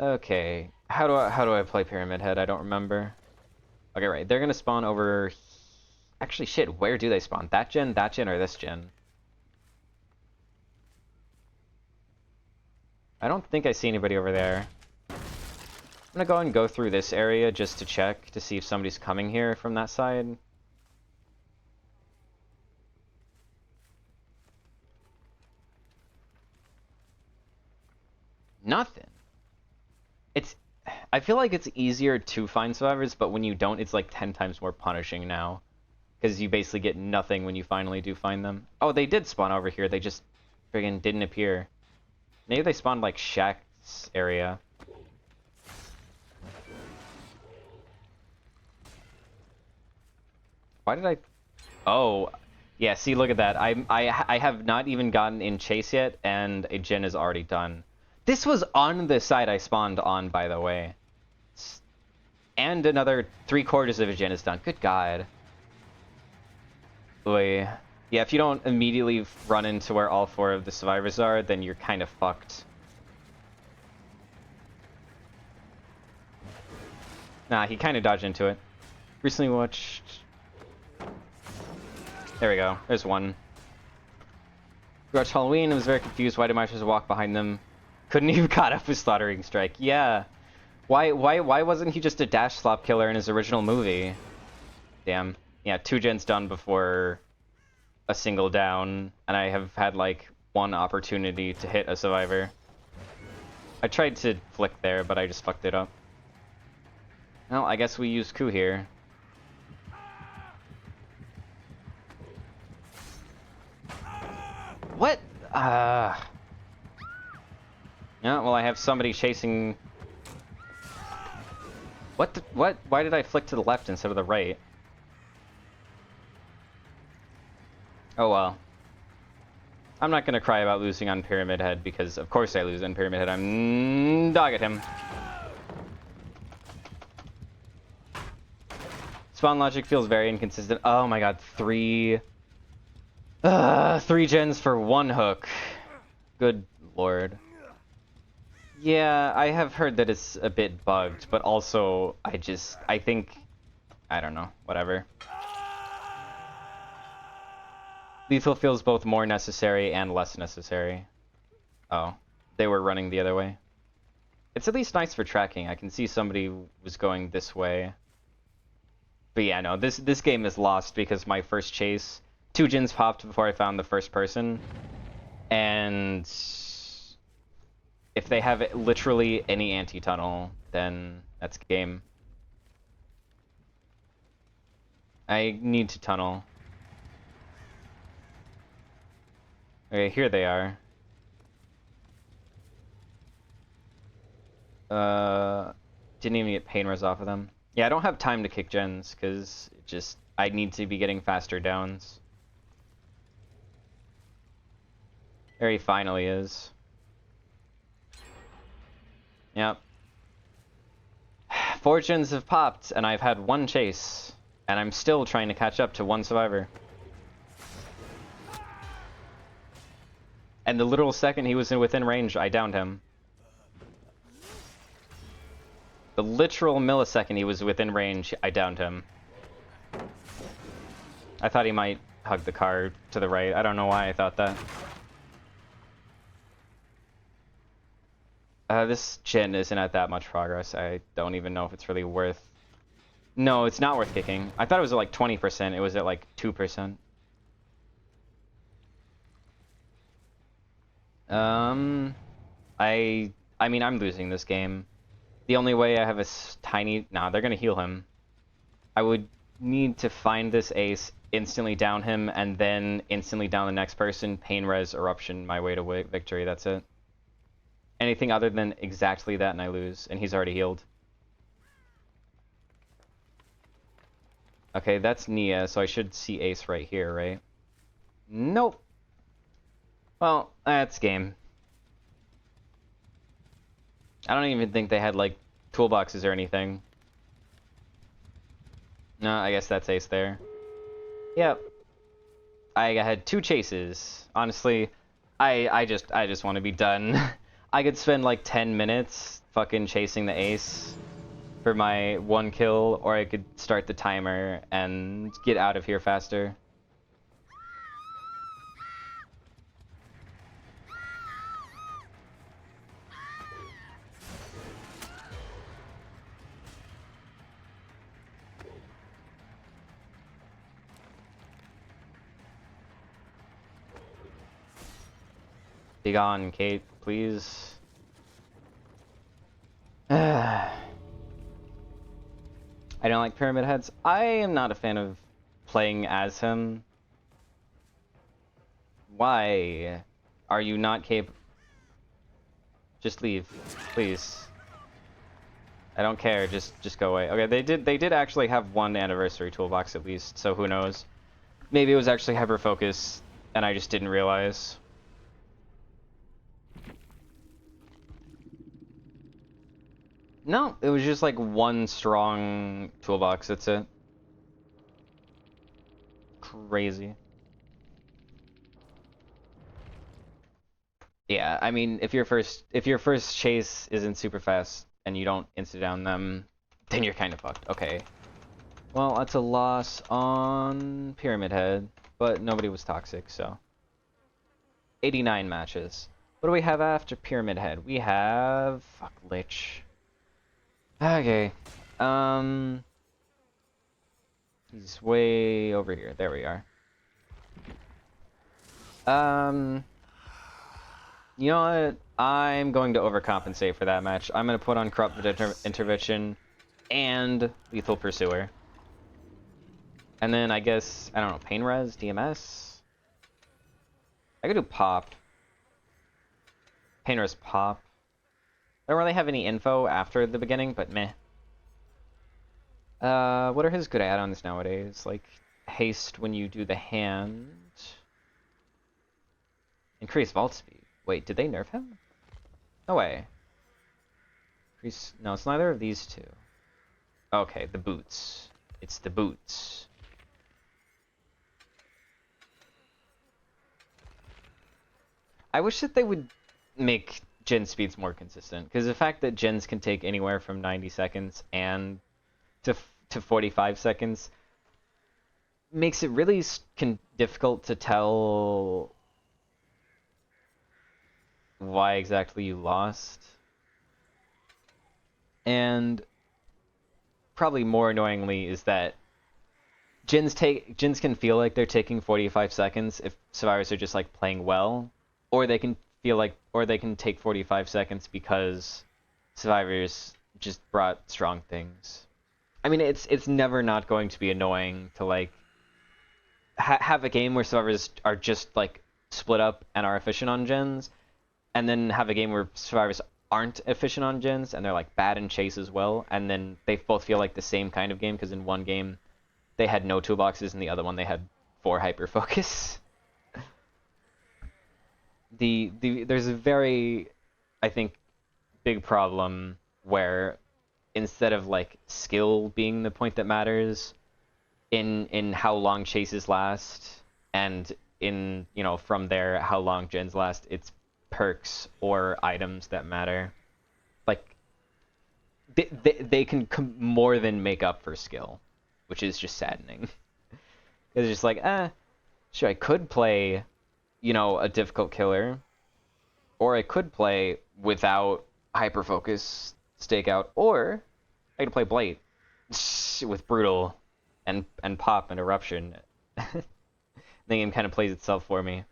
Speaker 1: Okay, how do I play Pyramidhead? I don't remember. Okay, right. They're gonna spawn over... Actually, shit, where do they spawn? That gen, or this gen? I don't think I see anybody over there. I'm gonna go and go through this area just to check to see if somebody's coming here from that side. Nothing. I feel like it's easier to find survivors, but when you don't, it's like 10 times more punishing now. Because you basically get nothing when you finally do find them. Oh, they did spawn over here. They just friggin' didn't appear. Maybe they spawned like Shaq's area. Why did I... Oh, yeah, see, look at that. I have not even gotten in chase yet, and a gen is already done. This was on the side I spawned on, by the way. And another 3/4 of a gen is done. Good God. Boy. Yeah, if you don't immediately run into where all 4 of the survivors are, then you're kind of fucked. Nah, he kind of dodged into it. Recently watched... There we go. There's one. We watched Halloween and was very confused. Why did Myers walk behind them? Couldn't even caught up with Slaughtering Strike. Yeah. Why wasn't he just a dash slop killer in his original movie? Damn. Yeah, 2 gens done before a single down, and I have had like 1 opportunity to hit a survivor. I tried to flick there, but I just fucked it up. Well, I guess we use coup here. What? Yeah, well, I have somebody chasing... What? Why did I flick to the left instead of the right? Oh well. I'm not gonna cry about losing on Pyramidhead, because of course I lose on Pyramidhead. I'm dog at him. Spawn logic feels very inconsistent. Oh my god, 3 gens for 1 hook. Good lord. Yeah, I have heard that it's a bit bugged, but also I think, I don't know, whatever. Lethal feels both more necessary and less necessary. Oh, they were running the other way. It's at least nice for tracking. I can see somebody was going this way. But yeah, no, this game is lost because my first chase, 2 gens popped before I found the first person. And if they have literally any anti-tunnel, then that's game. I need to tunnel. Okay, here they are. Didn't even get pain res off of them. Yeah, I don't have time to kick gens, because I need to be getting faster downs. There he finally is. Yep. 4 gens have popped, and I've had 1 chase, and I'm still trying to catch up to 1 survivor. And the literal second he was within range, I downed him. The literal millisecond he was within range, I downed him. I thought he might hug the car to the right. I don't know why I thought that. This gen isn't at that much progress. I don't even know if it's really worth... No, it's not worth kicking. I thought it was at like 20%. It was at like 2%. I mean, I'm losing this game. The only way I have a tiny... Nah, they're gonna heal him. I would need to find this ace, instantly down him, and then instantly down the next person, pain res, eruption, my way to victory, that's it. Anything other than exactly that and I lose, and he's already healed. Okay, that's Nia, so I should see ace right here, right? Nope. Well, that's game. I don't even think they had, like, toolboxes or anything. No, I guess that's ace there. Yep. I had 2 chases. Honestly, I just want to be done. I could spend, like, 10 minutes fucking chasing the ace for my 1 kill, or I could start the timer and get out of here faster. Be gone, Kate, please. I don't like Pyramid Heads. I am not a fan of playing as him. Why are you not capable? Just leave, please. I don't care. Just go away. Okay, they did actually have one anniversary toolbox at least, so who knows? Maybe it was actually hyper focus, and I just didn't realize. No, it was just like one strong toolbox. That's it. Crazy. Yeah, I mean, if your first chase isn't super fast and you don't insta down them, then you're kind of fucked. Okay. Well, that's a loss on Pyramid Head, but nobody was toxic, so 89 matches. What do we have after Pyramid Head? We have fuck Lich. Okay. He's way over here. There we are. You know what? I'm going to overcompensate for that match. I'm going to put on Corrupted Intervention and Lethal Pursuer. And then I guess, I don't know, Pain Res, DMS? I could do Pop. Pain Res Pop. I don't really have any info after the beginning, but meh. What are his good add-ons nowadays? Like, haste when you do the hand. Increase vault speed. Wait, did they nerf him? No way. Increase... No, it's neither of these two. Okay, the boots. It's the boots. I wish that they would make gen speeds more consistent, because the fact that gens can take anywhere from 90 seconds and to 45 seconds makes it really difficult to tell why exactly you lost. And probably more annoyingly is that gens can feel like they're taking 45 seconds if survivors are just like playing well, or they can take 45 seconds because survivors just brought strong things. I mean, it's never not going to be annoying to like have a game where survivors are just like split up and are efficient on gens, and then have a game where survivors aren't efficient on gens and they're like bad in chase as well, and then they both feel like the same kind of game because in one game they had no toolboxes and the other one they had 4 hyper focus. There's a very, I think, big problem where instead of like skill being the point that matters in how long chases last, and in, you know, from there how long gens last, it's perks or items that matter. Like they can more than make up for skill, which is just saddening. It's just like, sure, I could play, you know, a difficult killer, or I could play without hyper focus stakeout, or I could play Blight with brutal and pop and eruption. The game kind of plays itself for me.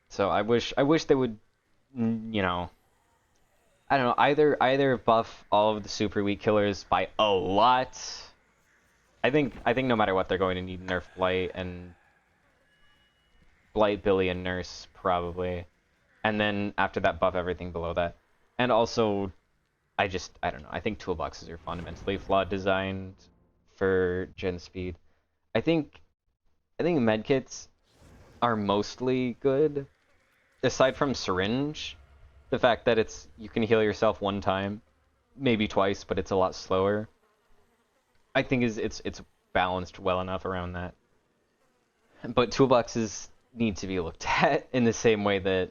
Speaker 1: So I wish they would, you know, I don't know, either buff all of the super weak killers by a lot. I think no matter what, they're going to need nerf Blight, and Blight, Billy, and Nurse probably, and then after that buff everything below that. And also, I don't know, I think toolboxes are fundamentally flawed designed for gen speed. I think medkits are mostly good, aside from syringe. The fact that you can heal yourself one time, maybe twice, but it's a lot slower, I think it's balanced well enough around that. But toolboxes need to be looked at in the same way that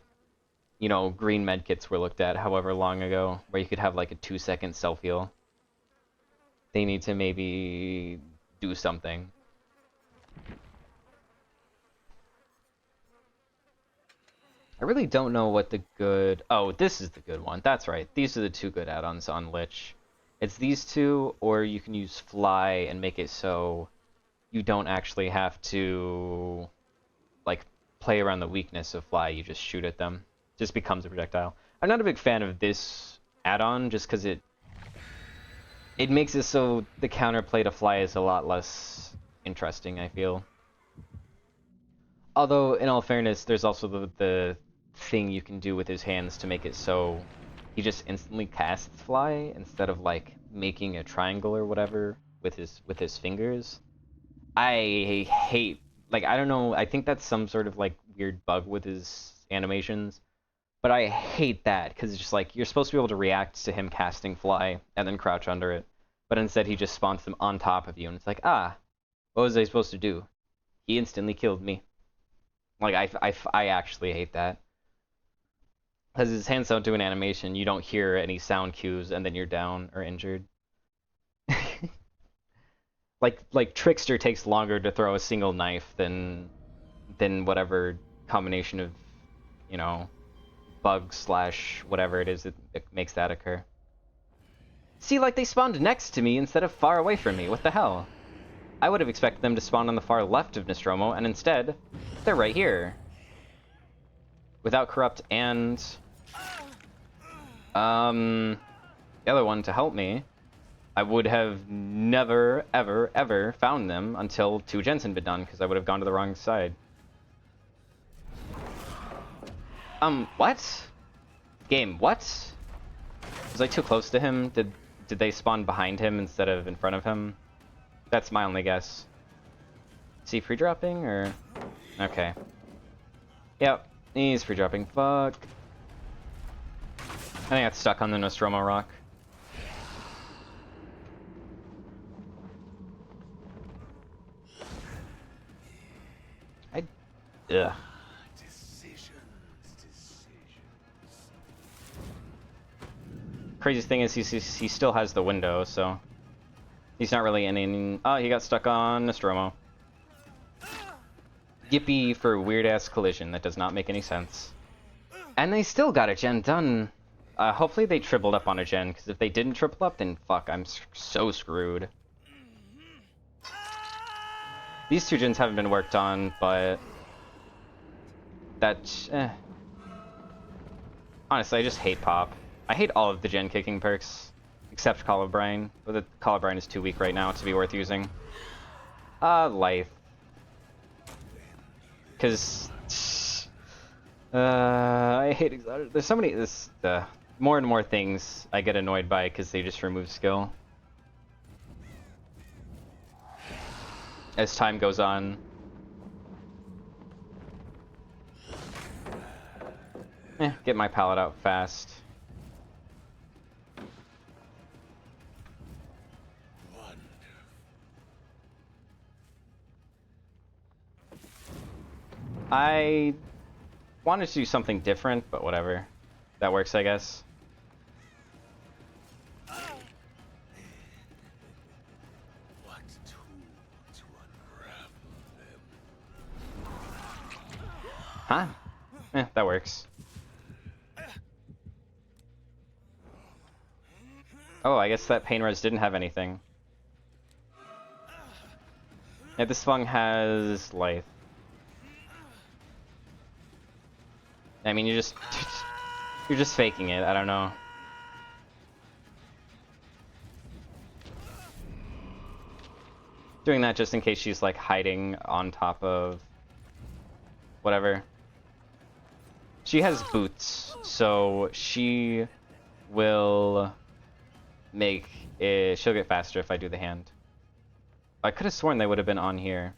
Speaker 1: you know, green medkits were looked at however long ago, where you could have like a 2-second self-heal. They need to maybe do something. I really don't know what the good... Oh, this is the good one. That's right. These are the two good add-ons on Lich. It's these two, or you can use Fly and make it so you don't actually have to, like, play around the weakness of Fly. You just shoot at them. It just becomes a projectile. I'm not a big fan of this add-on, just because it makes it so the counterplay to Fly is a lot less interesting, I feel. Although, in all fairness, there's also the thing you can do with his hands to make it so he just instantly casts Fly instead of like making a triangle or whatever with his fingers. I hate, like, I don't know, I think that's some sort of like weird bug with his animations, but I hate that because it's just like you're supposed to be able to react to him casting Fly and then crouch under it, but instead he just spawns them on top of you and it's like, ah, what was I supposed to do? He instantly killed me. Like, I actually hate that. Because his hands don't do an animation, you don't hear any sound cues, and then you're down or injured. like Trickster takes longer to throw a single knife than whatever combination of, you know, bug slash whatever it is that makes that occur. See, like, they spawned next to me instead of far away from me. What the hell? I would have expected them to spawn on the far left of Nostromo, and instead, they're right here. Without Corrupt and... the other one to help me, I would have never, ever, ever found them until 2 gens had been done, because I would have gone to the wrong side. What? Game, what? Was I too close to him? Did they spawn behind him instead of in front of him? That's my only guess. Is he free-dropping, or...? Okay. Yep, he's free-dropping. Fuck. I think I got stuck on the Nostromo rock. Ugh. Decisions. Craziest thing is he still has the window, so... He's not really in any... Oh, he got stuck on Nostromo. Yippee for weird-ass collision. That does not make any sense. And they still got a gen done. Hopefully they tripled up on a gen, because if they didn't triple up, then fuck, I'm so screwed. These 2 gens haven't been worked on, but... Honestly, I just hate Pop. I hate all of the gen kicking perks, except Colubrine. But the Colubrine is too weak right now to be worth using. Lithe. Because... I hate exotic. There's so many... more and more things I get annoyed by because they just remove skill. As time goes on. Get my pallet out fast. I wanted to do something different, but whatever. That works, I guess. What to unravel them? Huh? That works. Oh, I guess that pain res didn't have anything. Yeah, this one has life. I mean, you're just faking it. I don't know. Doing that just in case she's like hiding on top of whatever. She has boots, so she will make it. She'll get faster if I do the hand. I could have sworn they would have been on here.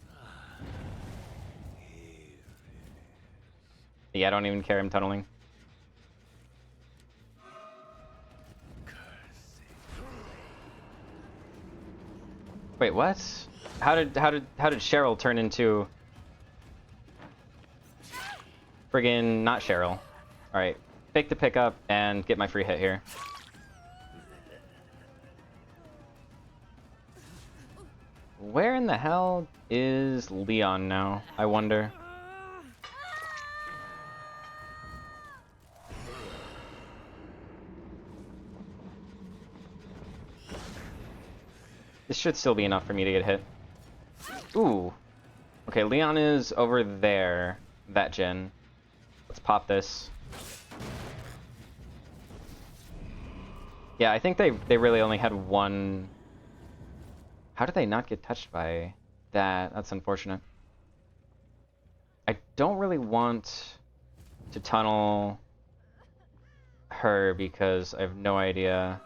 Speaker 1: Yeah, I don't even care. I'm tunneling. Wait, what? How did Cheryl turn into friggin' not Cheryl? All right,
Speaker 2: fake the pickup and get my free hit here. Where in the hell is Leon now, I wonder? This should still be enough for me to get hit. Ooh. Okay, Leon is over there. That gen. Let's pop this. Yeah, I think they really only had one... How did they not get touched by that? That's unfortunate. I don't really want to tunnel her because I have no idea...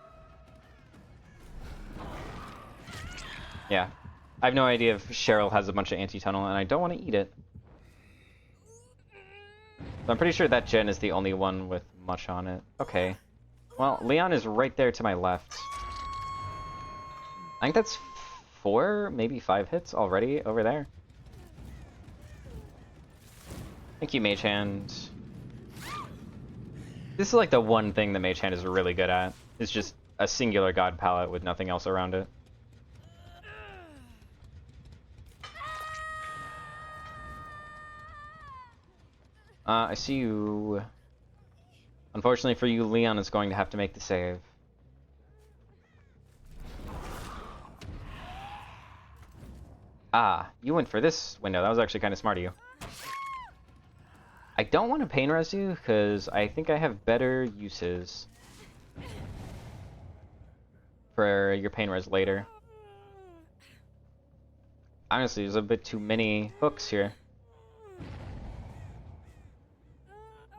Speaker 2: Yeah. I have no idea if Cheryl has a bunch of anti-tunnel, and I don't want to eat it. So I'm pretty sure that gen is the only one with much on it. Okay. Well, Leon is right there to my left. I think that's 4, maybe 5 hits already over there. Thank you, Mage Hand. This is like the one thing that Mage Hand is really good at. It's just a singular god palette with nothing else around it. I see you. Unfortunately for you, Leon is going to have to make the save. Ah, you went for this window. That was actually kind of smart of you. I don't want to pain res you, because I think I have better uses for your pain res later. Honestly, there's a bit too many hooks here.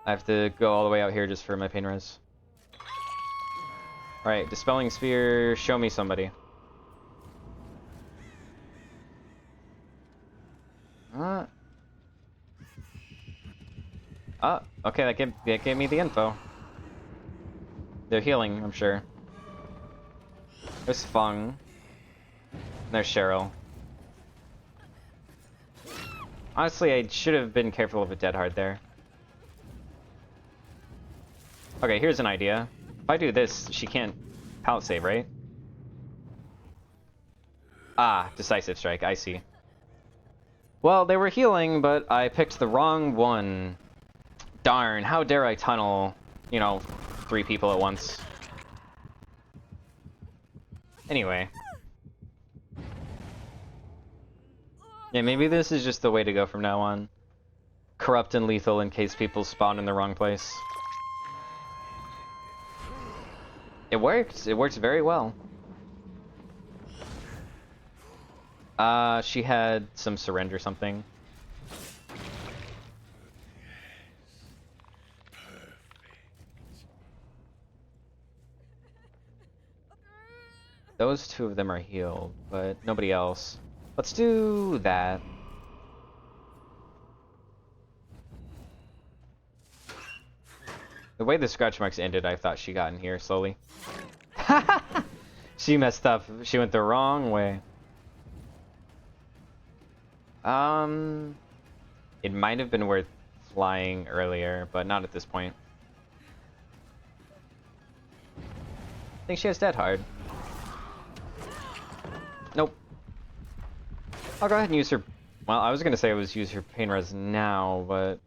Speaker 2: I have to go all the way out here just for my pain res. Alright, Dispelling Sphere, show me somebody. Okay, that gave me the info. They're healing, I'm sure. There's Fung. There's Cheryl. Honestly, I should have been careful of a Dead Hard there. Okay, here's an idea. If I do this, she can't palette save, right? Ah, Decisive Strike, I see. Well, they were healing, but I picked the wrong one. Darn, how dare I tunnel, you know, 3 people at once. Anyway. Yeah, maybe this is just the way to go from now on. Corrupt and lethal in case people spawn in the wrong place. It works. It works very well. She had some surrender something. Those 2 of them are healed, but nobody else. Let's do that. The way the scratch marks ended, I thought she got in here slowly. She messed up. She went the wrong way. It might have been worth flying earlier, but not at this point. I think she has Dead Hard. Nope. I'll go ahead and use her... Well, I was gonna say I was use her Pain Res now, but...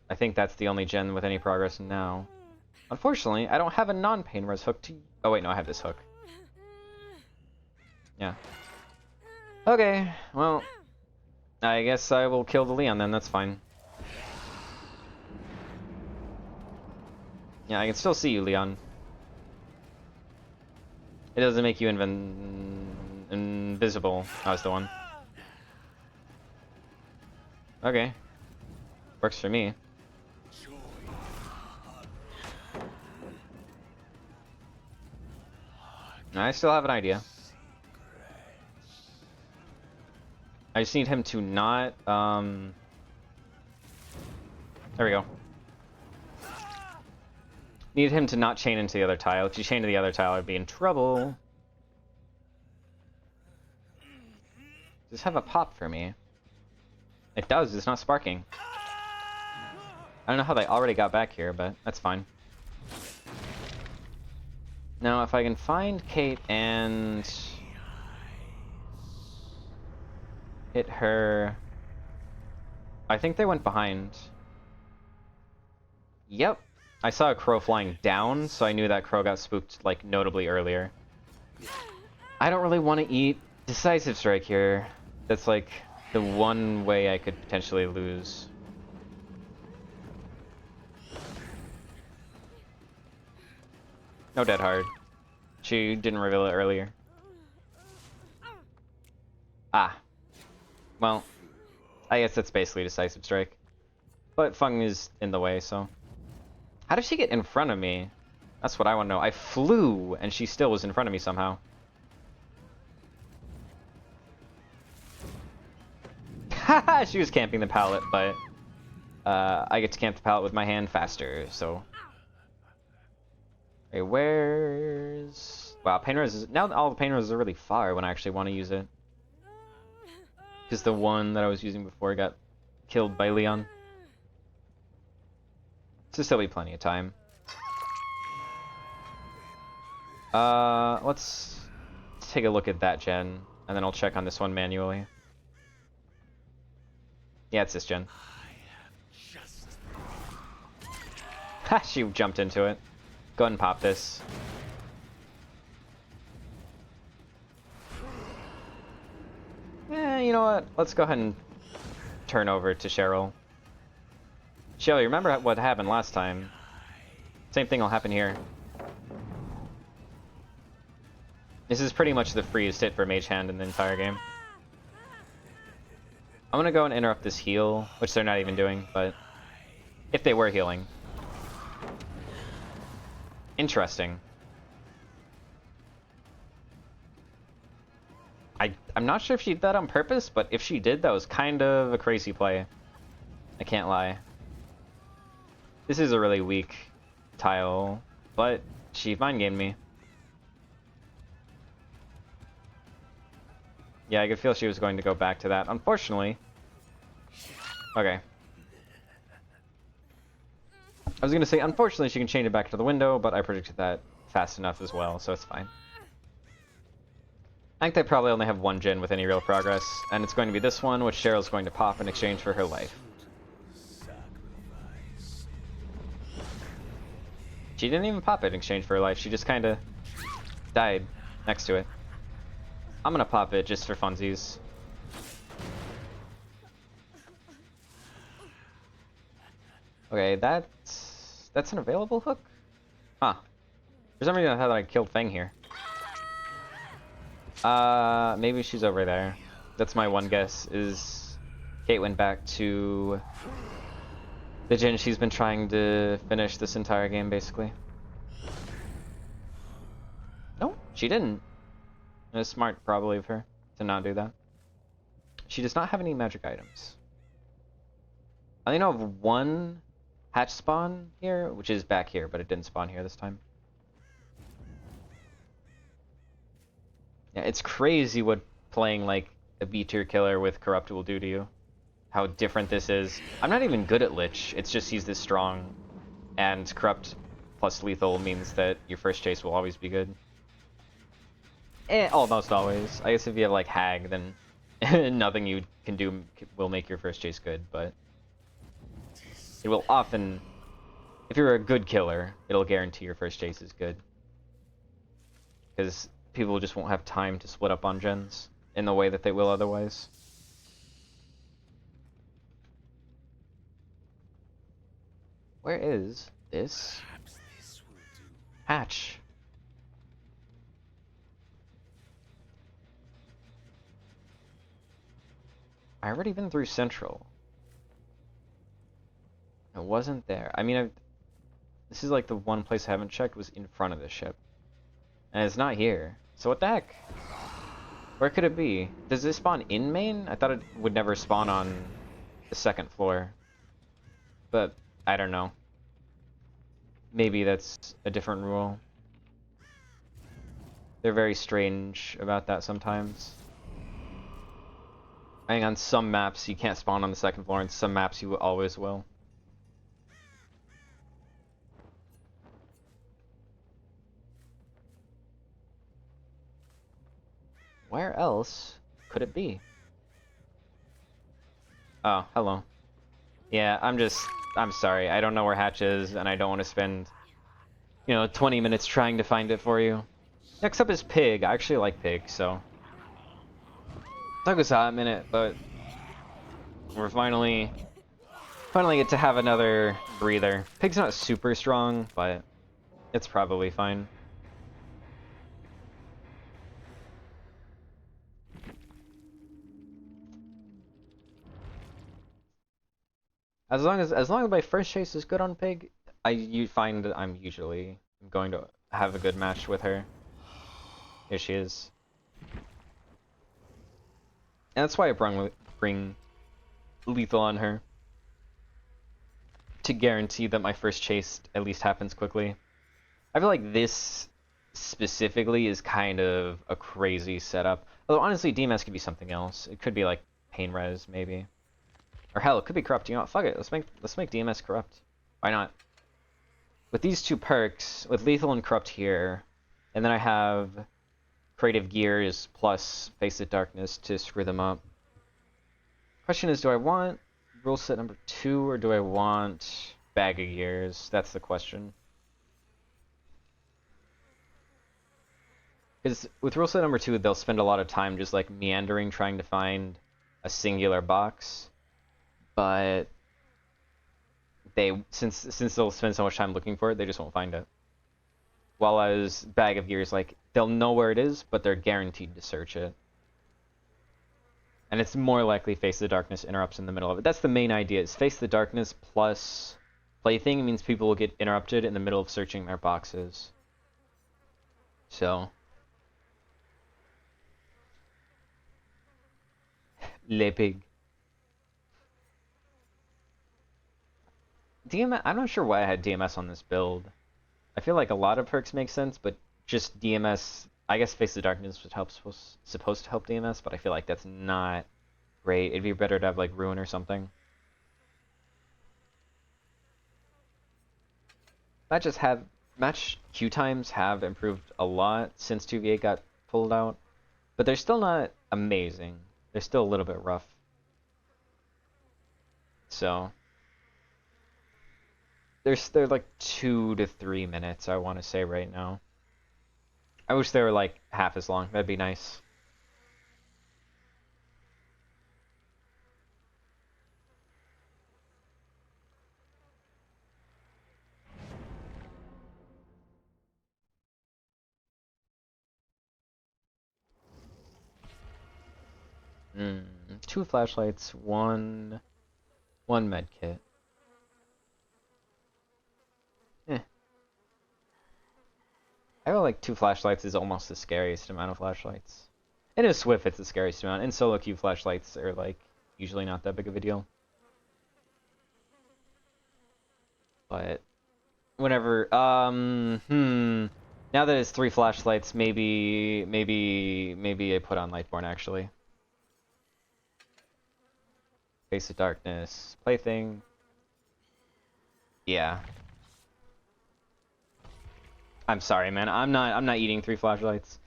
Speaker 2: I think that's the only gen with any progress now. Unfortunately, I don't have a non-Pain Res hook to... Oh wait, no, I have this hook. Yeah. Okay, well... I guess I will kill the Leon then, that's fine. Yeah, I can still see you, Leon. It doesn't make you invisible. That was the one. Okay. Works for me. I still have an idea. I just need him to not, there we go. Need him to not chain into the other tile. If you chain to the other tile, I'd be in trouble. Does this have a pop for me? It does, it's not sparking. I don't know how they already got back here, but that's fine. Now, if I can find Kate and hit her... I think they went behind. Yep. I saw a crow flying down, so I knew that crow got spooked, like, notably earlier. I don't really want to eat Decisive Strike here. That's, like, the one way I could potentially lose. No Dead Hard. She didn't reveal it earlier. Ah. Well, I guess that's basically Decisive Strike. But Fung is in the way, so... How did she get in front of me? That's what I want to know. I flew, and she still was in front of me somehow. Haha, she was camping the pallet, but... I get to camp the pallet with my hand faster, so... Okay, where's... Wow, pain res. Now all the pain res are really far when I actually want to use it. Because the one that I was using before got killed by Leon. So still be plenty of time. Let's take a look at that gen, and then I'll check on this one manually. Yeah, it's this gen. Ha! She jumped into it. Go ahead and pop this. You know what? Let's go ahead and turn over to Cheryl. Cheryl, you remember what happened last time? Same thing will happen here. This is pretty much the freest hit for Mage Hand in the entire game. I'm gonna go and interrupt this heal, which they're not even doing, but if they were healing. Interesting. I'm not sure if she did that on purpose, but if she did, that was kind of a crazy play. I can't lie. This is a really weak tile, but she mind gamed me. Yeah, I could feel she was going to go back to that. Unfortunately... Okay. I was going to say, unfortunately, she can change it back to the window, but I predicted that fast enough as well, so it's fine. I think they probably only have one gen with any real progress, and it's going to be this one, which Cheryl's going to pop in exchange for her life. She didn't even pop it in exchange for her life, she just kind of died next to it. I'm gonna pop it just for funsies. Okay, that's an available hook? Huh. For some reason I thought I killed Feng here. Maybe she's over there. That's my one guess, is Kate went back to the gen she's been trying to finish this entire game, basically. No, she didn't. It was smart, probably, of her to not do that. She does not have any magic items. I only know of one hatch spawn here, which is back here, but it didn't spawn here this time. Yeah, it's crazy what playing like a B-tier killer with Corrupt will do to you. How different this is. I'm not even good at Lich, it's just he's this strong. And Corrupt plus Lethal means that your first chase will always be good. Almost always. I guess if you have like Hag, then nothing you can do will make your first chase good, but it will often, if you're a good killer, it'll guarantee your first chase is good. Because people just won't have time to split up on gens in the way that they will otherwise. Where is this? Hatch. I already been through Central. It wasn't there. I mean, this is like the one place I haven't checked was in front of the ship. And it's not here. So what the heck? Where could it be? Does this spawn in main? I thought it would never spawn on the second floor. But I don't know. Maybe that's a different rule. They're very strange about that sometimes. I think on some maps you can't spawn on the second floor, and some maps you always will. where else could it be? Oh, hello. Yeah, I'm sorry. I don't know where Hatch is, and I don't want to spend, 20 minutes trying to find it for you. Next up is Pig. I actually like Pig, so. Took us a hot minute, but we're finally get to have another breather. Pig's not super strong, but it's probably fine. As long as my first chase is good on Pig, you find that I'm usually going to have a good match with her. Here she is. And that's why I bring lethal on her. To guarantee that my first chase at least happens quickly. I feel like this specifically is kind of a crazy setup. Although honestly, DMS could be something else. It could be like Pain Res, maybe. Or hell, it could be Corrupt. You know what? Fuck it. Let's make DMS Corrupt. Why not? With these two perks, with Lethal and Corrupt here, and then I have Creative Gears plus Face of Darkness to screw them up. Question is, do I want rule set number 2 or do I want Bag of Gears? That's the question. Because with rule set number 2, they'll spend a lot of time just like meandering trying to find a singular box. But since they'll spend so much time looking for it, they just won't find it. While as Bag of Gears, like, they'll know where it is, but they're guaranteed to search it. And it's more likely Face the Darkness interrupts in the middle of it. That's the main idea, is Face the Darkness plus Plaything means people will get interrupted in the middle of searching their boxes. So. Le Pig. DMS, I'm not sure why I had DMS on this build. I feel like a lot of perks make sense, but just DMS, I guess Face the Darkness was supposed to help DMS, but I feel like that's not great. It'd be better to have like Ruin or something. Match queue times have improved a lot since 2v8 got pulled out, but they're still not amazing. They're still a little bit rough. So they're like 2 to 3 minutes, I want to say right now. I wish they were like half as long. That'd be nice. Two flashlights, one med kit. I feel like 2 flashlights is almost the scariest amount of flashlights. In a Swift, it's the scariest amount. In solo queue, flashlights are like usually not that big of a deal. But whenever, now that it's 3 flashlights, maybe I put on Lightborn actually. Face of Darkness, Plaything. Yeah. I'm sorry, man. I'm not eating 3 flashlights.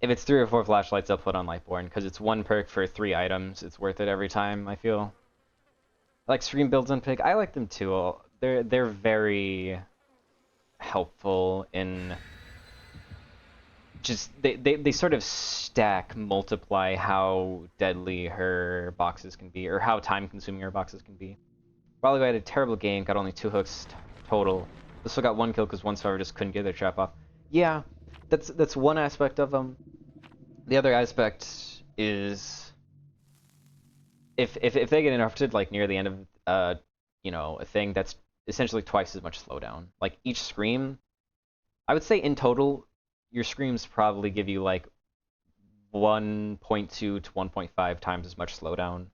Speaker 2: If it's 3 or 4 flashlights, I'll put on Lightborn because it's 1 perk for 3 items. It's worth it every time, I feel. I like stream builds on Pig. I like them too. They're very helpful in just they sort of multiply how deadly her boxes can be, or how time consuming her boxes can be. While I had a terrible game, got only 2 hooks total. This one got 1 kill because one survivor just couldn't get their trap off. Yeah, that's one aspect of them. The other aspect is if they get interrupted like near the end of a thing, that's essentially twice as much slowdown. Like each scream, I would say in total, your screams probably give you like 1.2 to 1.5 times as much slowdown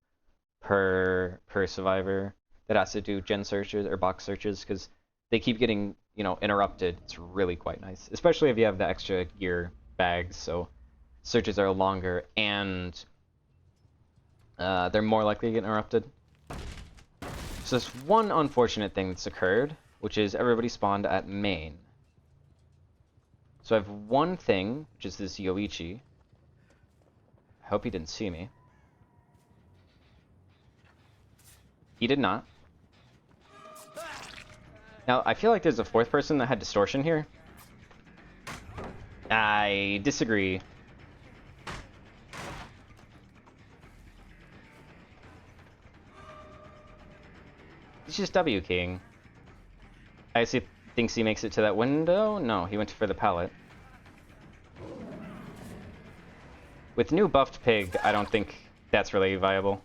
Speaker 2: per survivor that has to do gen searches or box searches, because they keep getting interrupted. It's really quite nice, especially if you have the extra gear bags, so searches are longer and they're more likely to get interrupted. So there's one unfortunate thing that's occurred, which is everybody spawned at main. So I have one thing, which is this Yoichi. hope he didn't see me. He did not. Now, I feel like there's a fourth person that had distortion here. I disagree. He's just W keying. I see. Thinks he makes it to that window? No, he went for the pallet. With new buffed pig, I don't think that's really viable.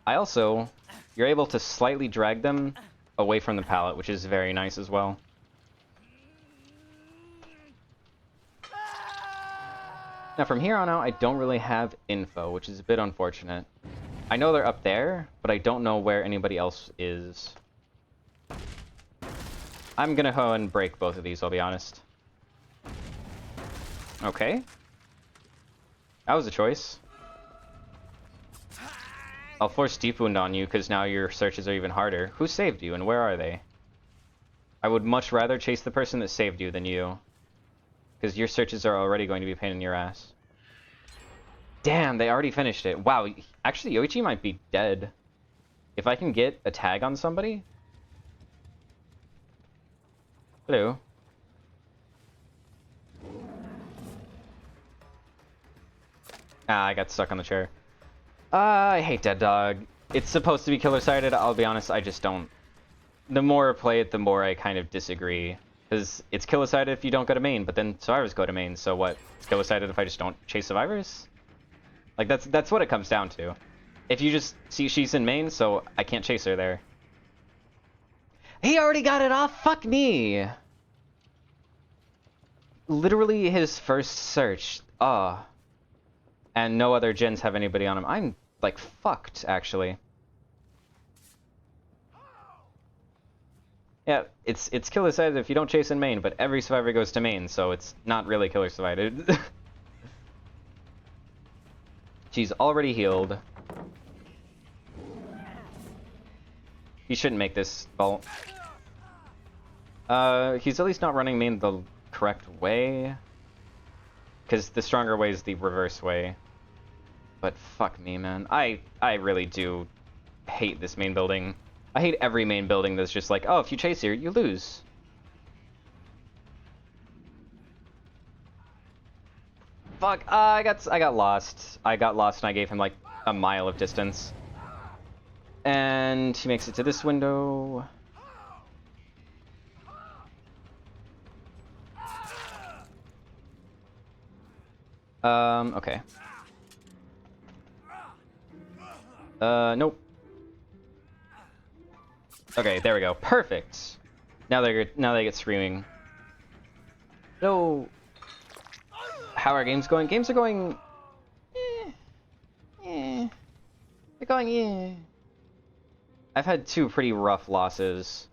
Speaker 2: You're able to slightly drag them away from the pallet, which is very nice as well. Now from here on out, I don't really have info, which is a bit unfortunate. I know they're up there, but I don't know where anybody else is. I'm gonna go and break both of these, I'll be honest. Okay. That was a choice. I'll force Deep Wound on you, because now your searches are even harder. Who saved you, and where are they? I would much rather chase the person that saved you than you. Because your searches are already going to be a pain in your ass. Damn, they already finished it. Wow, actually Yoichi might be dead. If I can get a tag on somebody... Hello. Ah, I got stuck on the chair. I hate Dead Dog. It's supposed to be killer-sided. I'll be honest, I just don't... The more I play it, the more I kind of disagree. Because it's killer-sided if you don't go to main, but then survivors go to main, so what? It's killer-sided if I just don't chase survivors? Like, that's what it comes down to. If you just see she's in main, so I can't chase her there. He already got it off? Fuck me! Literally his first search. And no other gens have anybody on him. I'm, like, fucked, actually. Yeah, it's killer-sided if you don't chase in main, but every survivor goes to main, so it's not really killer-sided. She's already healed. He shouldn't make this vault. He's at least not running main the correct way. Because the stronger way is the reverse way. But fuck me, man. I really do hate this main building. I hate every main building that's just like, oh, if you chase here, you lose. Fuck, I got lost. I got lost and I gave him like a mile of distance. And he makes it to this window. Okay. Nope. Okay, there we go. Perfect. Now they get screaming. So, how are games going? Games are going. They're going. I've had two pretty rough losses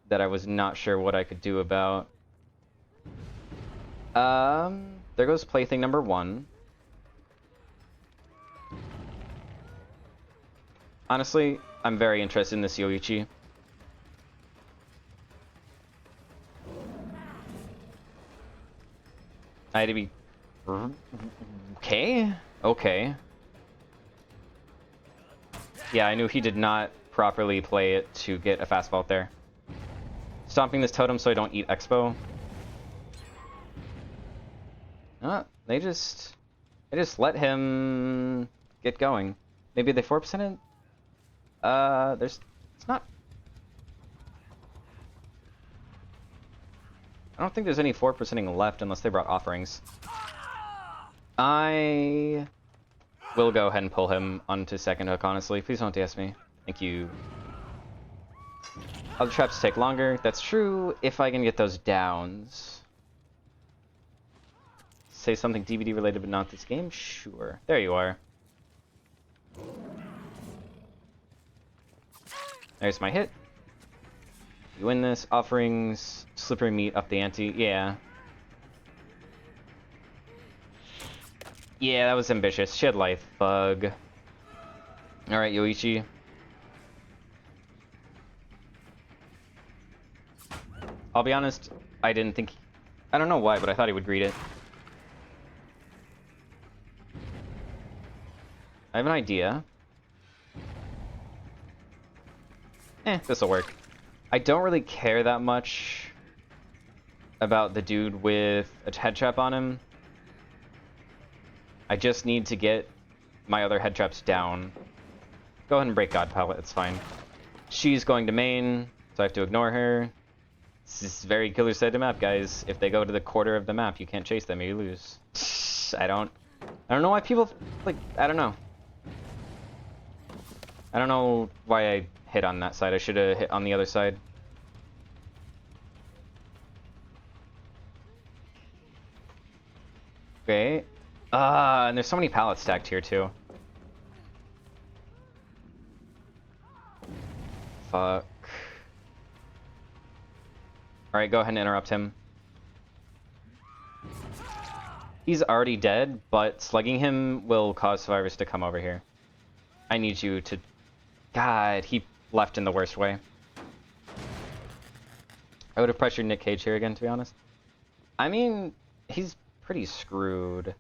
Speaker 2: that I was not sure what I could do about. There goes plaything number 1. Honestly, I'm very interested in this Yoichi. I had to be... Okay? Okay. Yeah, I knew he did not properly play it to get a fast vault there. Stomping this totem so I don't eat Expo. They just let him get going. Maybe they 4%ed? It's not... I don't think there's any 4%ing left unless they brought offerings. I will go ahead and pull him onto second hook, honestly. Please don't DS me. Thank you. Other traps take longer. That's true if I can get those downs. Say something DVD related but not this game? Sure. There you are. There's my hit. You win this. Offerings. Slippery meat up the ante. Yeah. Yeah, that was ambitious. Shed life bug. Alright, Yoichi. I'll be honest, I don't know why, but I thought he would greet it. I have an idea. This'll work. I don't really care that much about the dude with a head trap on him. I just need to get my other head traps down. Go ahead and break God Palette, it's fine. She's going to main, so I have to ignore her. This is very killer side of the map, guys. If they go to the quarter of the map, you can't chase them or you lose. I don't know why people, like, I don't know. I don't know why I hit on that side. I should have hit on the other side. Okay. And there's so many pallets stacked here, too. Fuck. Alright, go ahead and interrupt him. He's already dead, but slugging him will cause survivors to come over here. I need you to... God, he left in the worst way. I would have pressured Nick Cage here again, to be honest. I mean, he's pretty screwed.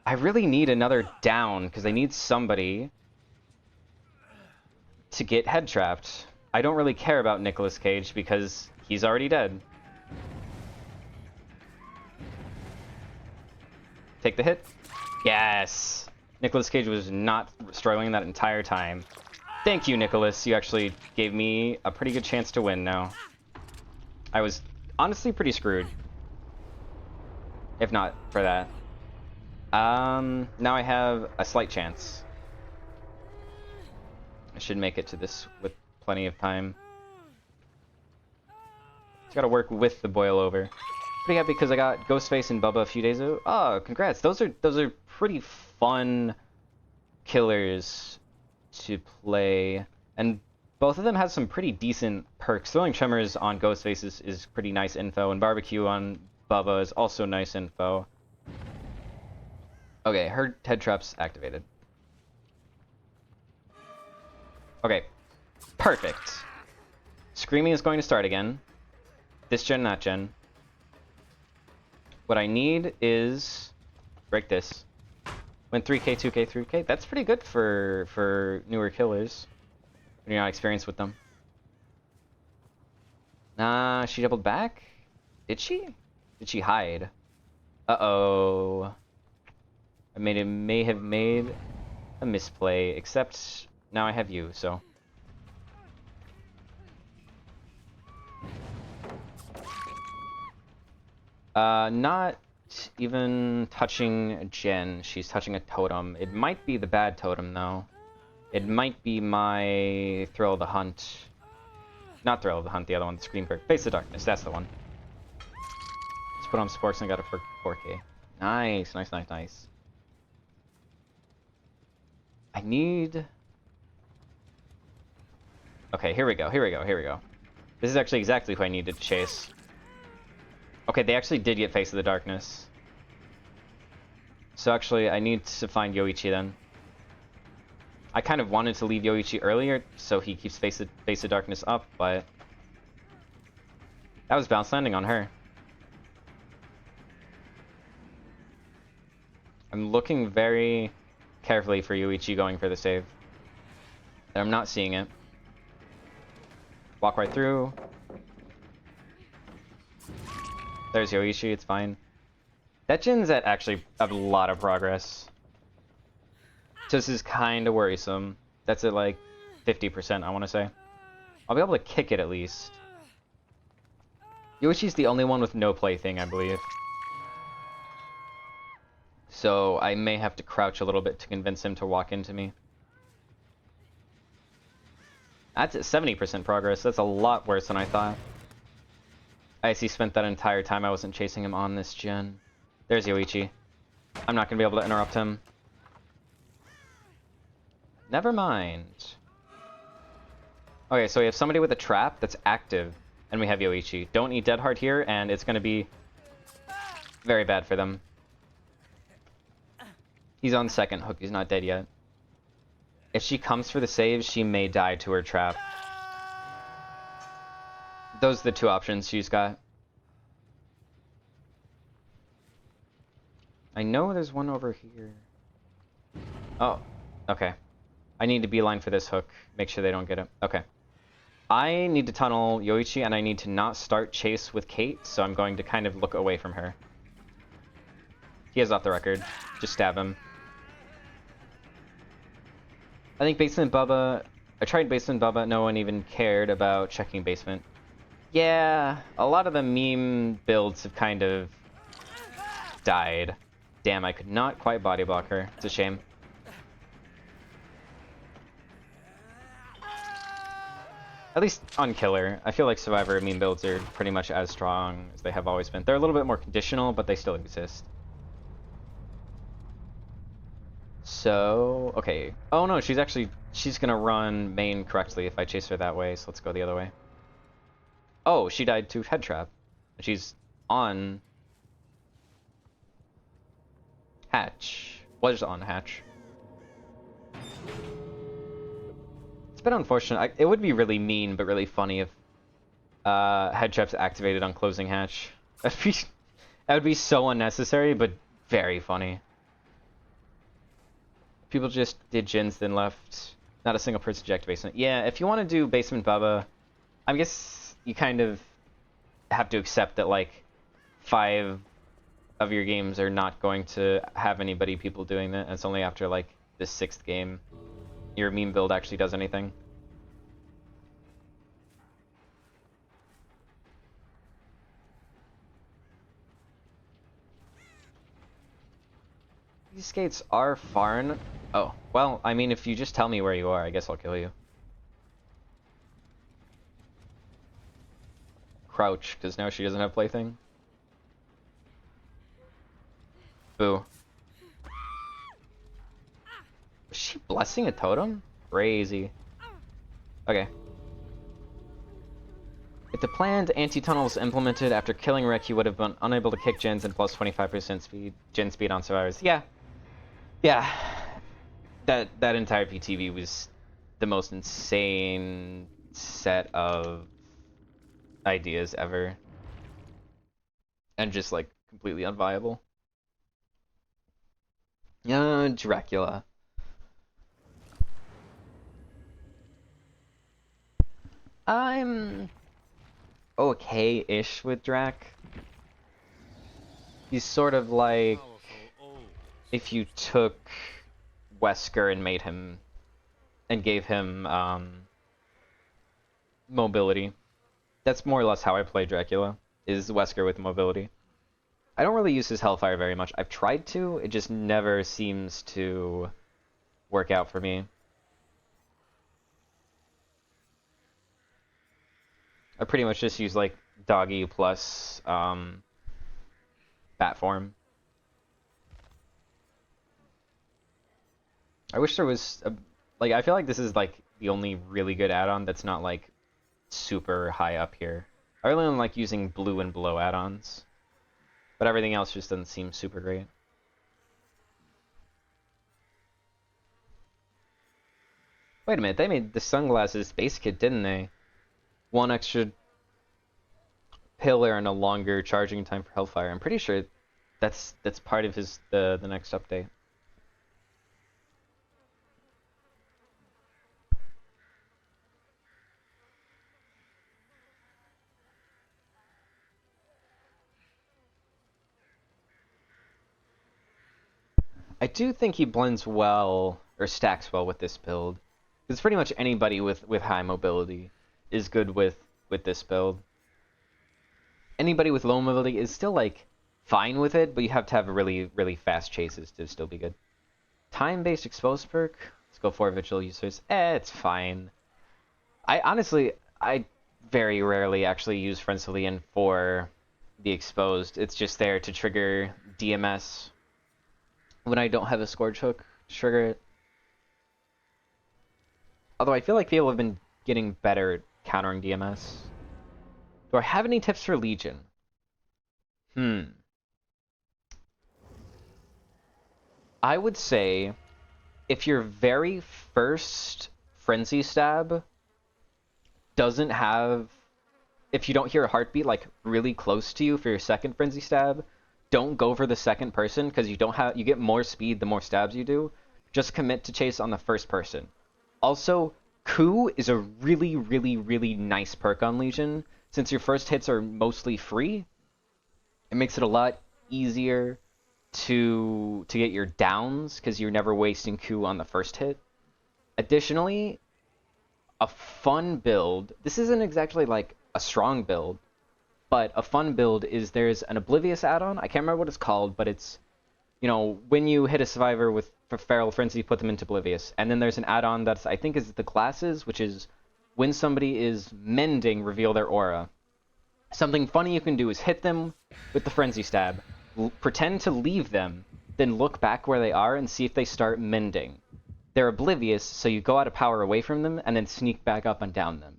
Speaker 2: I really need another down, because I need somebody to get head trapped. I don't really care about Nicolas Cage, because he's already dead. Take the hit. Yes! Nicolas Cage was not struggling that entire time. Thank you, Nicholas. You actually gave me a pretty good chance to win now. I was honestly pretty screwed. If not for that. Now I have a slight chance. I should make it to this with plenty of time. Just gotta work with the boil over. Pretty happy because I got Ghostface and Bubba a few days ago. Oh, congrats. Those are pretty fun killers to play. And both of them have some pretty decent perks. Throwing Tremors on Ghostface is pretty nice info, and Barbecue on Bubba is also nice info. Okay, her head trap's activated. Okay, perfect. Screaming is going to start again. This gen, not gen. What I need is... break this. Win 3k, 2k, 3k. That's pretty good for newer killers. When you're not experienced with them. She doubled back? Did she? Did she hide? Uh-oh. I may have made a misplay, except now I have you, so... Not even touching Jen. She's touching a totem. It might be the bad totem, though. It might be my Thrill of the Hunt. Not Thrill of the Hunt, the other one, the Scream perk. Face the Darkness, that's the one. Let's put on Sporks and got it for 4k. Nice, nice, nice, nice. I need... Okay, here we go, here we go, here we go. This is actually exactly who I needed to chase. Okay, they actually did get Face of the Darkness. So actually, I need to find Yoichi then. I kind of wanted to leave Yoichi earlier, so he keeps Face of Darkness up, but... that was bounce landing on her. I'm looking very carefully for Yoichi going for the save. And I'm not seeing it. Walk right through. There's Yoichi, it's fine. That gen's at actually a lot of progress. So this is kind of worrisome. That's at like 50%, I want to say. I'll be able to kick it at least. Yoichi's the only one with no plaything, I believe. So I may have to crouch a little bit to convince him to walk into me. That's at 70% progress. That's a lot worse than I thought. I see spent that entire time I wasn't chasing him on this gen. There's Yoichi. I'm not going to be able to interrupt him. Never mind. Okay, so we have somebody with a trap that's active, and we have Yoichi. Don't need Dead Hard here, and it's going to be very bad for them. He's on second hook. He's not dead yet. If she comes for the save, she may die to her trap. Those are the two options she's got. I know there's one over here. Oh, okay. I need to beeline for this hook. Make sure they don't get it. Okay. I need to tunnel Yoichi, and I need to not start chase with Kate, so I'm going to kind of look away from her. He is off the record. Just stab him. I think Basement Bubba... I tried Basement Bubba, no one even cared about checking basement. Yeah, a lot of the meme builds have kind of died. Damn, I could not quite body block her. It's a shame. At least on Killer. I feel like Survivor meme builds are pretty much as strong as they have always been. They're a little bit more conditional, but they still exist. So, okay. Oh no, she's gonna run main correctly if I chase her that way, so let's go the other way. Oh, she died to head trap. She's on hatch. Was on hatch. It's been unfortunate. It would be really mean, but really funny if head traps activated on closing hatch. That would be so unnecessary, but very funny. People just did gens, then left. Not a single person eject basement. Yeah, if you want to do Basement Bubba, I guess you kind of have to accept that, like, 5 of your games are not going to have people doing that. And it's only after, like, the 6th game your meme build actually does anything. These skates are far enough. Oh, well, I mean, if you just tell me where you are, I guess I'll kill you. Crouch, because now she doesn't have plaything. Boo. Was she blessing a totem? Crazy. Okay. If the planned anti-tunnel was implemented after killing Rick, he would have been unable to kick gens and plus 25% gen speed on survivors. Yeah. Yeah. That entire PTV was the most insane set of ideas ever. And just, like, completely unviable. Yeah, Dracula. I'm okay-ish with Drac. He's sort of like if you took Wesker and made him and gave him mobility. That's more or less how I play Dracula, is Wesker with mobility. I don't really use his Hellfire very much. I've tried to, it just never seems to work out for me. I pretty much just use, like, Doggy plus Bat form. I wish there was like, I feel like this is, like, the only really good add-on that's not, like, super high up here. I really don't like using blue and below add-ons, but everything else just doesn't seem super great. Wait a minute, they made the sunglasses base kit, didn't they? 1 extra pillar and a longer charging time for Hellfire. I'm pretty sure that's part of the next update. I do think he blends well, or stacks well with this build. Because pretty much anybody with high mobility is good with this build. Anybody with low mobility is still, like, fine with it, but you have to have really, really fast chases to still be good. Time-based exposed perk? Let's go for vigil users. It's fine. I very rarely actually use Frenzilean for the exposed. It's just there to trigger DMS when I don't have a Scourge hook to trigger it. Although I feel like people have been getting better at countering DMS. Do I have any tips for Legion? I would say if your very first Frenzy Stab doesn't have... If you don't hear a heartbeat, like, really close to you for your second Frenzy Stab,
Speaker 1: don't go for the second person because you get more speed the more stabs you do. Just commit to chase on the first person. Also, Coup is a really, really, really nice perk on Legion. Since your first hits are mostly free, it makes it a lot easier to get your downs because you're never wasting Coup on the first hit. Additionally, a fun build. This isn't exactly like a strong build, but a fun build is there's an Oblivious add-on. I can't remember what it's called, but it's, you know, when you hit a survivor with Feral Frenzy, put them into Oblivious. And then there's an add-on that's, I think, is the Glasses, which is when somebody is mending, reveal their aura. Something funny you can do is hit them with the Frenzy Stab, pretend to leave them, then look back where they are and see if they start mending. They're oblivious, so you go out of power away from them and then sneak back up and down them.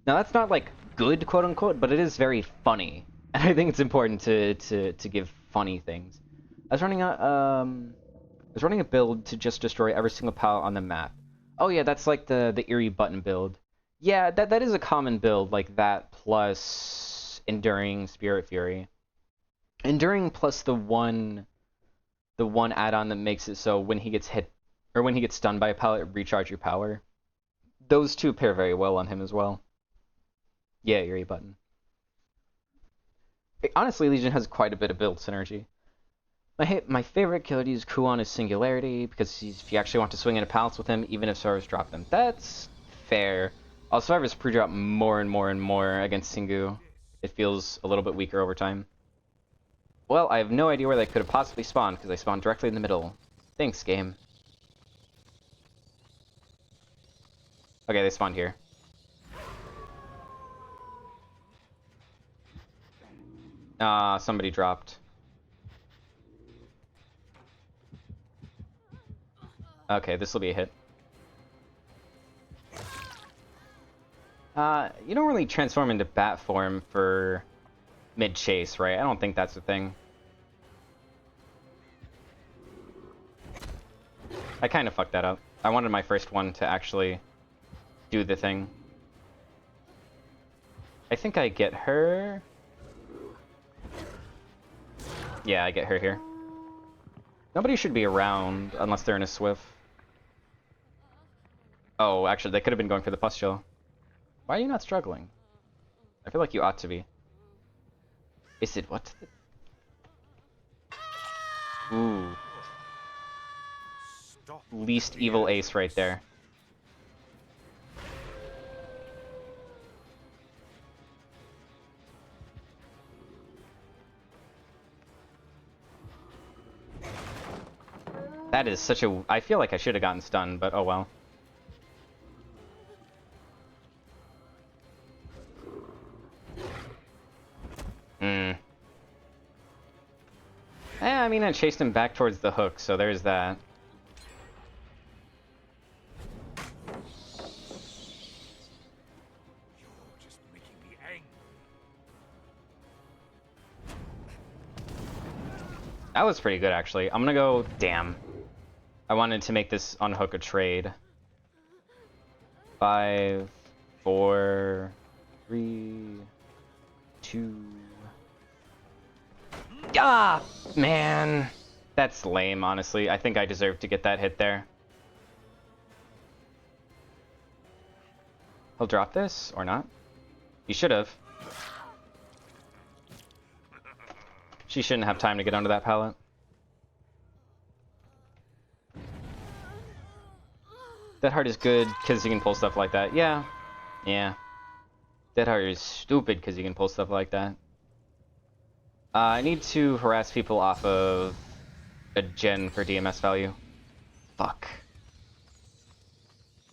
Speaker 1: Now that's not like good, quote unquote, but it is very funny, and I think it's important to give funny things. I was running a build to just destroy every single pallet on the map. Oh yeah, that's like the eerie button build. Yeah, that is a common build, like that plus Enduring Spirit Fury. Enduring plus the one add-on that makes it so when he gets hit or when he gets stunned by a pallet, recharge your power. Those two pair very well on him as well. Yeah, eerie button. Honestly, Legion has quite a bit of build synergy. My favorite killer to use Coup on is Singularity, because if you actually want to swing into pallets with him, even if survivors drop them. That's fair. All survivors pre-drop more and more and more against Singu. It feels a little bit weaker over time. Well, I have no idea where they could have possibly spawned, because they spawned directly in the middle. Thanks, game. Okay, they spawned here. Somebody dropped. Okay, this will be a hit. You don't really transform into bat form for mid-chase, right? I don't think that's the thing. I kind of fucked that up. I wanted my first one to actually do the thing. I think I get her. Yeah, I get her here. Nobody should be around unless they're in a Swift. Oh, actually, they could have been going for the pustule. Why are you not struggling? I feel like you ought to be. Is it what? Ooh. Least evil ace right there. That is such a... I feel like I should have gotten stunned, but oh well. I mean, I chased him back towards the hook, so there's that. That was pretty good, actually. I'm gonna go... Damn. I wanted to make this unhook a trade. 5, 4, 3, 2... Ah, man. That's lame, honestly. I think I deserve to get that hit there. He'll drop this, or not? He should have. She shouldn't have time to get onto that pallet. Dead Heart is good because you can pull stuff like that. Yeah. Yeah. Dead Heart is stupid because you can pull stuff like that. I need to harass people off of a gen for DMS value. Fuck.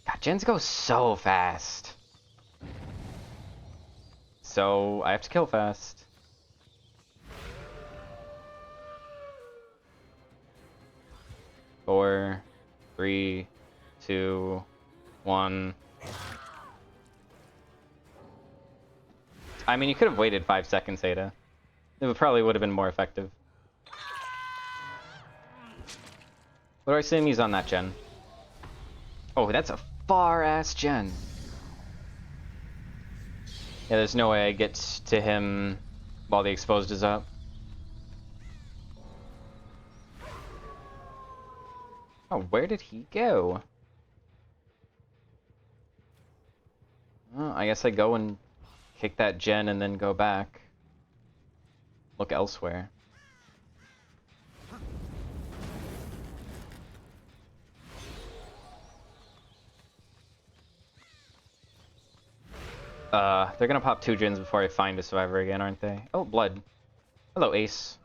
Speaker 1: God, gens go so fast. So, I have to kill fast. Four, 3, 2, 1. I mean, you could have waited 5 seconds, Ada. It probably would have been more effective. What do I assume he's on that gen? Oh, that's a far-ass gen. Yeah, there's no way I get to him while the exposed is up.
Speaker 2: Oh, where did he go? Well, I guess I go and kick that gen and then go back. Look elsewhere. They're gonna pop 2 gens before I find a survivor again, aren't they? Oh, blood. Hello, Ace.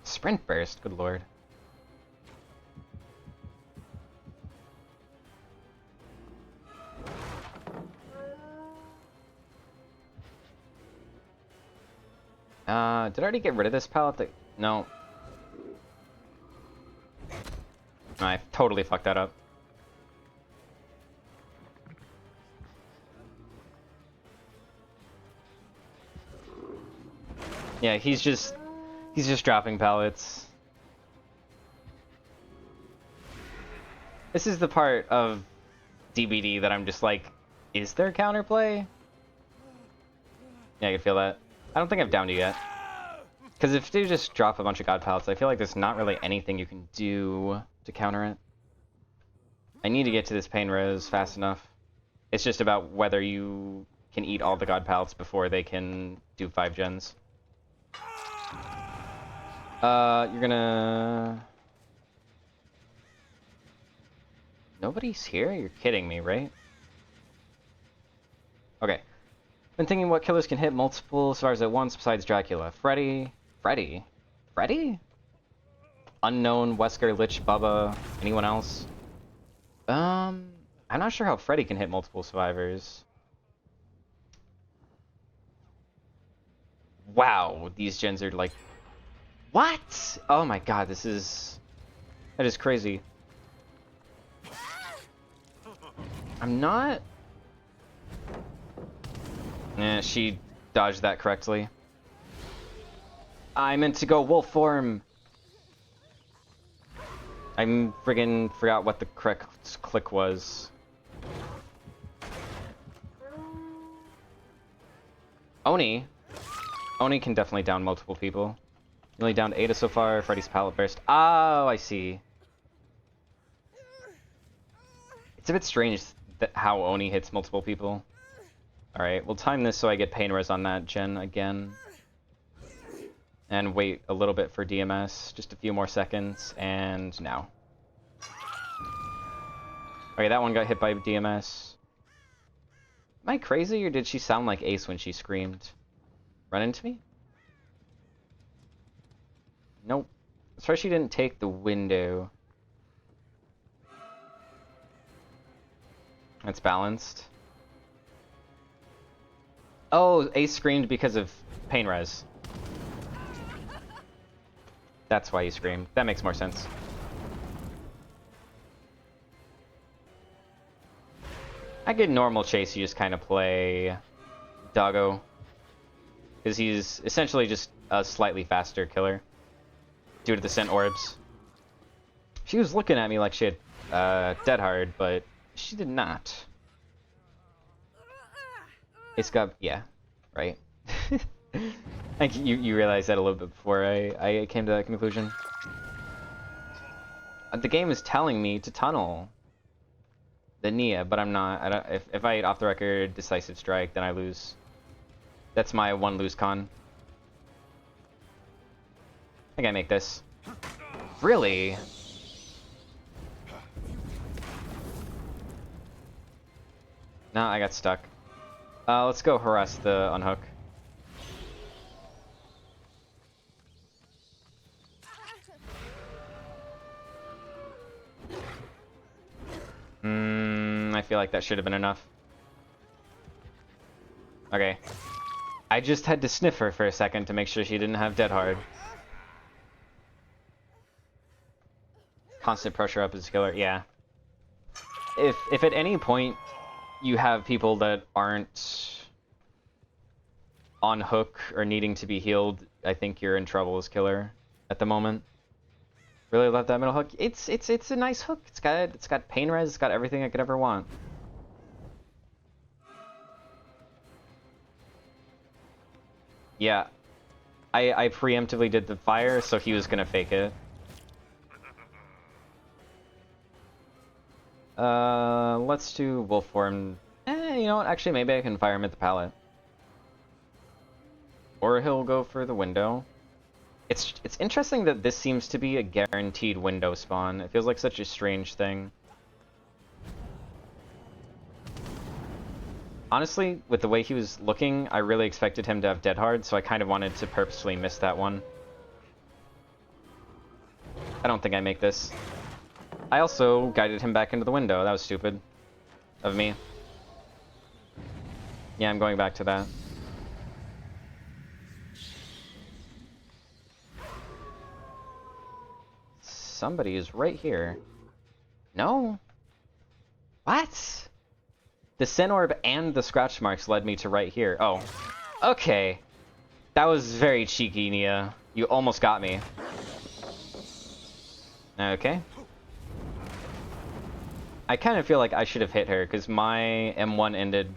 Speaker 2: Sprint burst, good lord. Did I already get rid of this pallet? No. I totally fucked that up. Yeah, he's just dropping pallets. This is the part of DBD that I'm just like, is there counterplay? Yeah, I can feel that. I don't think I've downed you yet. Because if they just drop a bunch of god pallets, I feel like there's not really anything you can do to counter it. I need to get to this pain res fast enough. It's just about whether you can eat all the god pallets before they can do 5 gens. You're gonna... Nobody's here? You're kidding me, right? Okay. Been thinking what killers can hit multiple survivors at once besides Dracula. Freddy? Unknown, Wesker, Lich, Bubba, anyone else? I'm not sure how Freddy can hit multiple survivors. Wow, these gens are like... What? Oh my god, that is crazy. I'm not... she dodged that correctly. I meant to go wolf form. I friggin' forgot what the correct click was. Oni can definitely down multiple people. You only downed Ada so far. Freddy's pallet burst. Oh, I see. It's a bit strange that how Oni hits multiple people. Alright, we'll time this so I get pain res on that gen again. And wait a little bit for DMS. Just a few more seconds, and now. Okay, that one got hit by DMS. Am I crazy, or did she sound like Ace when she screamed? Run into me? Nope. As far as she didn't take the window. That's balanced. Oh, Ace screamed because of pain res. That's why he screamed. That makes more sense. I get normal chase, you just kind of play Doggo. Because he's essentially just a slightly faster killer. Due to the scent orbs. She was looking at me like she had Dead Hard, but she did not. It's got... yeah, right. I think you realized that a little bit before I came to that conclusion. The game is telling me to tunnel the Nia, but I'm not. If I hit off the record decisive strike, then I lose. That's my one lose con. I think I make this. Really? No, I got stuck. Let's go harass the unhook. I feel like that should have been enough. Okay. I just had to sniff her for a second to make sure she didn't have Dead Hard. Constant pressure up is killer, yeah. If at any point you have people that aren't on hook or needing to be healed, I think you're in trouble as killer at the moment. Really love that middle hook. It's a nice hook. It's got pain res. It's got everything I could ever want. Yeah, I preemptively did the fire, so he was gonna fake it. Let's do wolf form. You know what? Actually, maybe I can fire him at the pallet. Or he'll go for the window. It's interesting that this seems to be a guaranteed window spawn. It feels like such a strange thing. Honestly, with the way he was looking, I really expected him to have Dead Hard, so I kind of wanted to purposefully miss that one. I don't think I make this. I also guided him back into the window. That was stupid of me. Yeah, I'm going back to that. Somebody is right here. No? What? The Sin Orb and the scratch marks led me to right here. Oh. Okay. That was very cheeky, Nia. You almost got me. Okay. I kind of feel like I should have hit her, because my M1 ended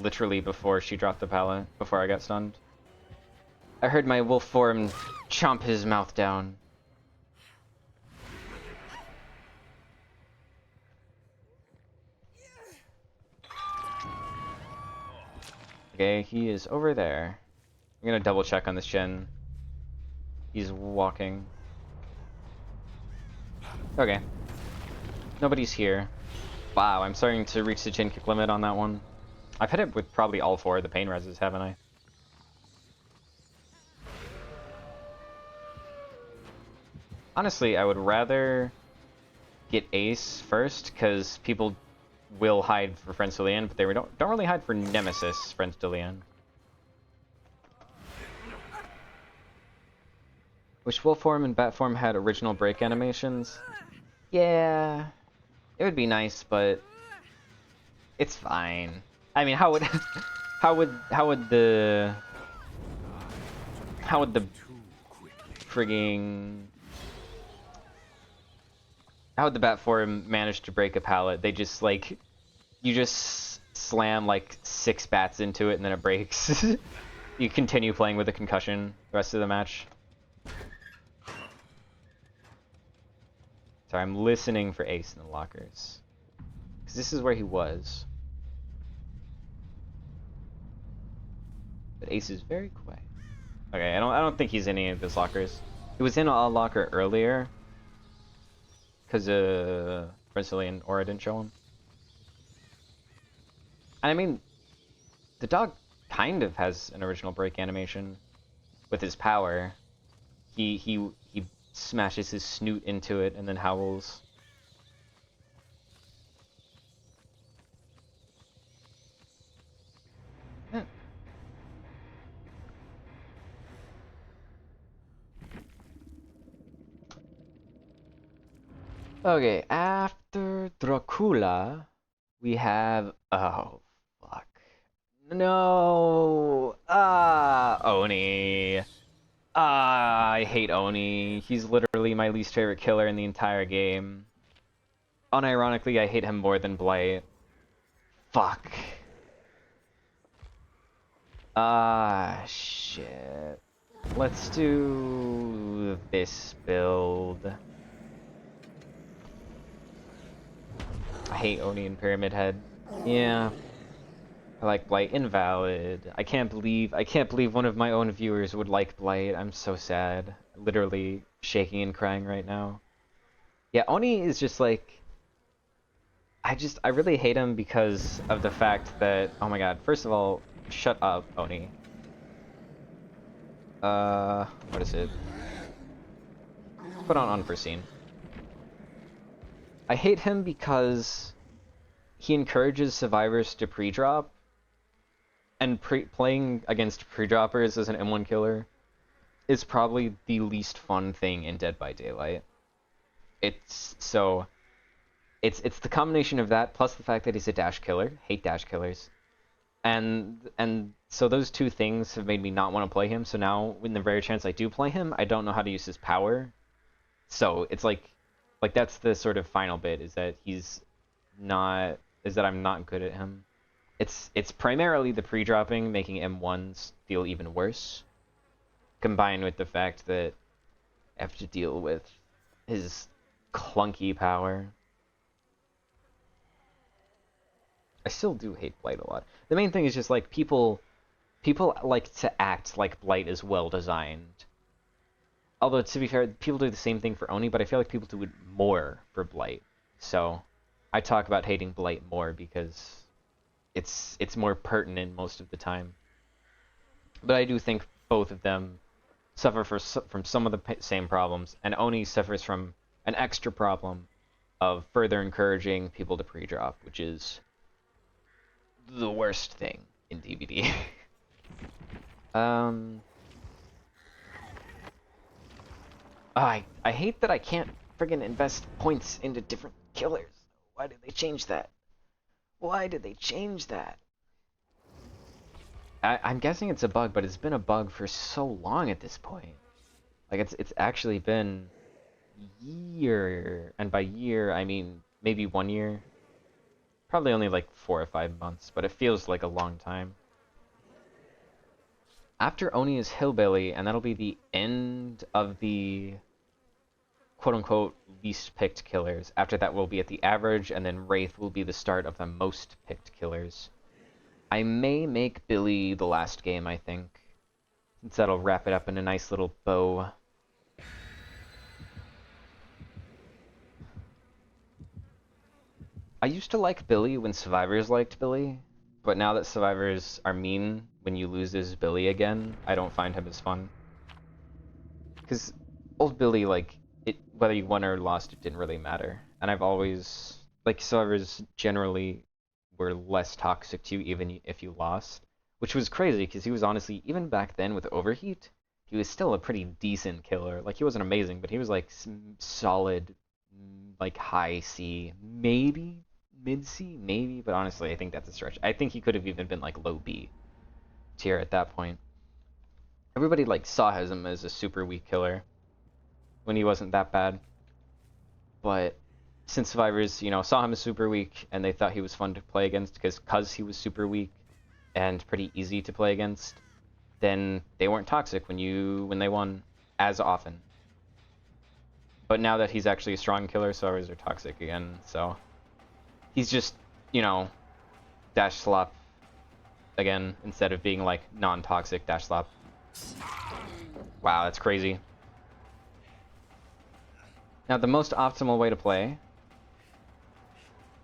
Speaker 2: literally before she dropped the pallet, before I got stunned. I heard my wolf form chomp his mouth down. Okay, he is over there. I'm gonna double check on this gen. He's walking. Okay. Nobody's here. Wow, I'm starting to reach the chin kick limit on that one. I've hit it with probably all 4 of the pain reses, haven't I? Honestly, I would rather get Ace first, because people will hide for Friends to Leanne, but they don't really hide for Nemesis Friends to Leanne. Wish Wolf form and Bat form had original break animations. Yeah, it would be nice, but it's fine. I mean, how would the frigging how would the Bat form manage to break a pallet? They just like you just slam like 6 bats into it and then it breaks. You continue playing with a concussion the rest of the match. Sorry, I'm listening for Ace in the lockers. Because this is where he was. But Ace is very quiet. Okay, I don't think he's in any of his lockers. He was in a locker earlier. Because Brazilian Aura didn't show him. And I mean, the dog kind of has an original break animation with his power. He smashes his snoot into it and then howls. Yeah. Okay, after Dracula, we have... Oh, fuck. No! Oni. I hate Oni. He's literally my least favorite killer in the entire game. Unironically, I hate him more than Blight. Fuck. Shit. Let's do this build. I hate Oni and Pyramidhead. Yeah. I like Blight. Invalid. I can't believe one of my own viewers would like Blight. I'm so sad. Literally shaking and crying right now. Yeah, Oni is just like... I really hate him because of the fact that... Oh my god, first of all, shut up, Oni. What is it? Put on Unforeseen. I hate him because he encourages survivors to pre-drop, and playing against pre-droppers as an M1 killer is probably the least fun thing in Dead by Daylight. It's the combination of that plus the fact that he's a dash killer. Hate dash killers. And so those two things have made me not want to play him. So now, in the very chance I do play him, I don't know how to use his power. So it's like that's the sort of final bit, is that I'm not good at him. It's primarily the pre-dropping making M1s feel even worse, combined with the fact that I have to deal with his clunky power. I still do hate Blight a lot. The main thing is just like people like to act like Blight is well designed. Although to be fair, people do the same thing for Oni, but I feel like people do it more for Blight. So I talk about hating Blight more because it's more pertinent most of the time. But I do think both of them suffer from some of the same problems, and Oni suffers from an extra problem of further encouraging people to pre-drop, which is the worst thing in DBD. I hate that I can't friggin' invest points into different killers. Why did they change that? Why did they change that? I'm guessing it's a bug, but it's been a bug for so long at this point. Like it's actually been year, and by year I mean maybe 1 year. Probably only like 4 or 5 months, but it feels like a long time. After Oni is Hillbilly, and that'll be the end of the quote-unquote least picked killers. After that we'll be at the average, and then Wraith will be the start of the most picked killers. I may make Billy the last game, I think, since that'll wrap it up in a nice little bow. I used to like Billy when survivors liked Billy, but now that survivors are mean when you lose as Billy again, I don't find him as fun. Because old Billy, like, whether you won or lost, it didn't really matter. And I've always, like, survivors generally were less toxic to you even if you lost, which was crazy because he was honestly, even back then with Overheat, he was still a pretty decent killer. Like, he wasn't amazing, but he was like solid, like high C, maybe mid C, maybe, but honestly I think that's a stretch. I think he could have even been like low B tier at that point. Everybody like saw him as a super weak killer when he wasn't that bad, but since survivors, you know, saw him as super weak and they thought he was fun to play against because he was super weak and pretty easy to play against, then they weren't toxic when they won as often. But now that he's actually a strong killer, survivors are toxic again, so he's just, you know, dash slop again instead of being like non-toxic dash slop. Wow, that's crazy. Now the most optimal way to play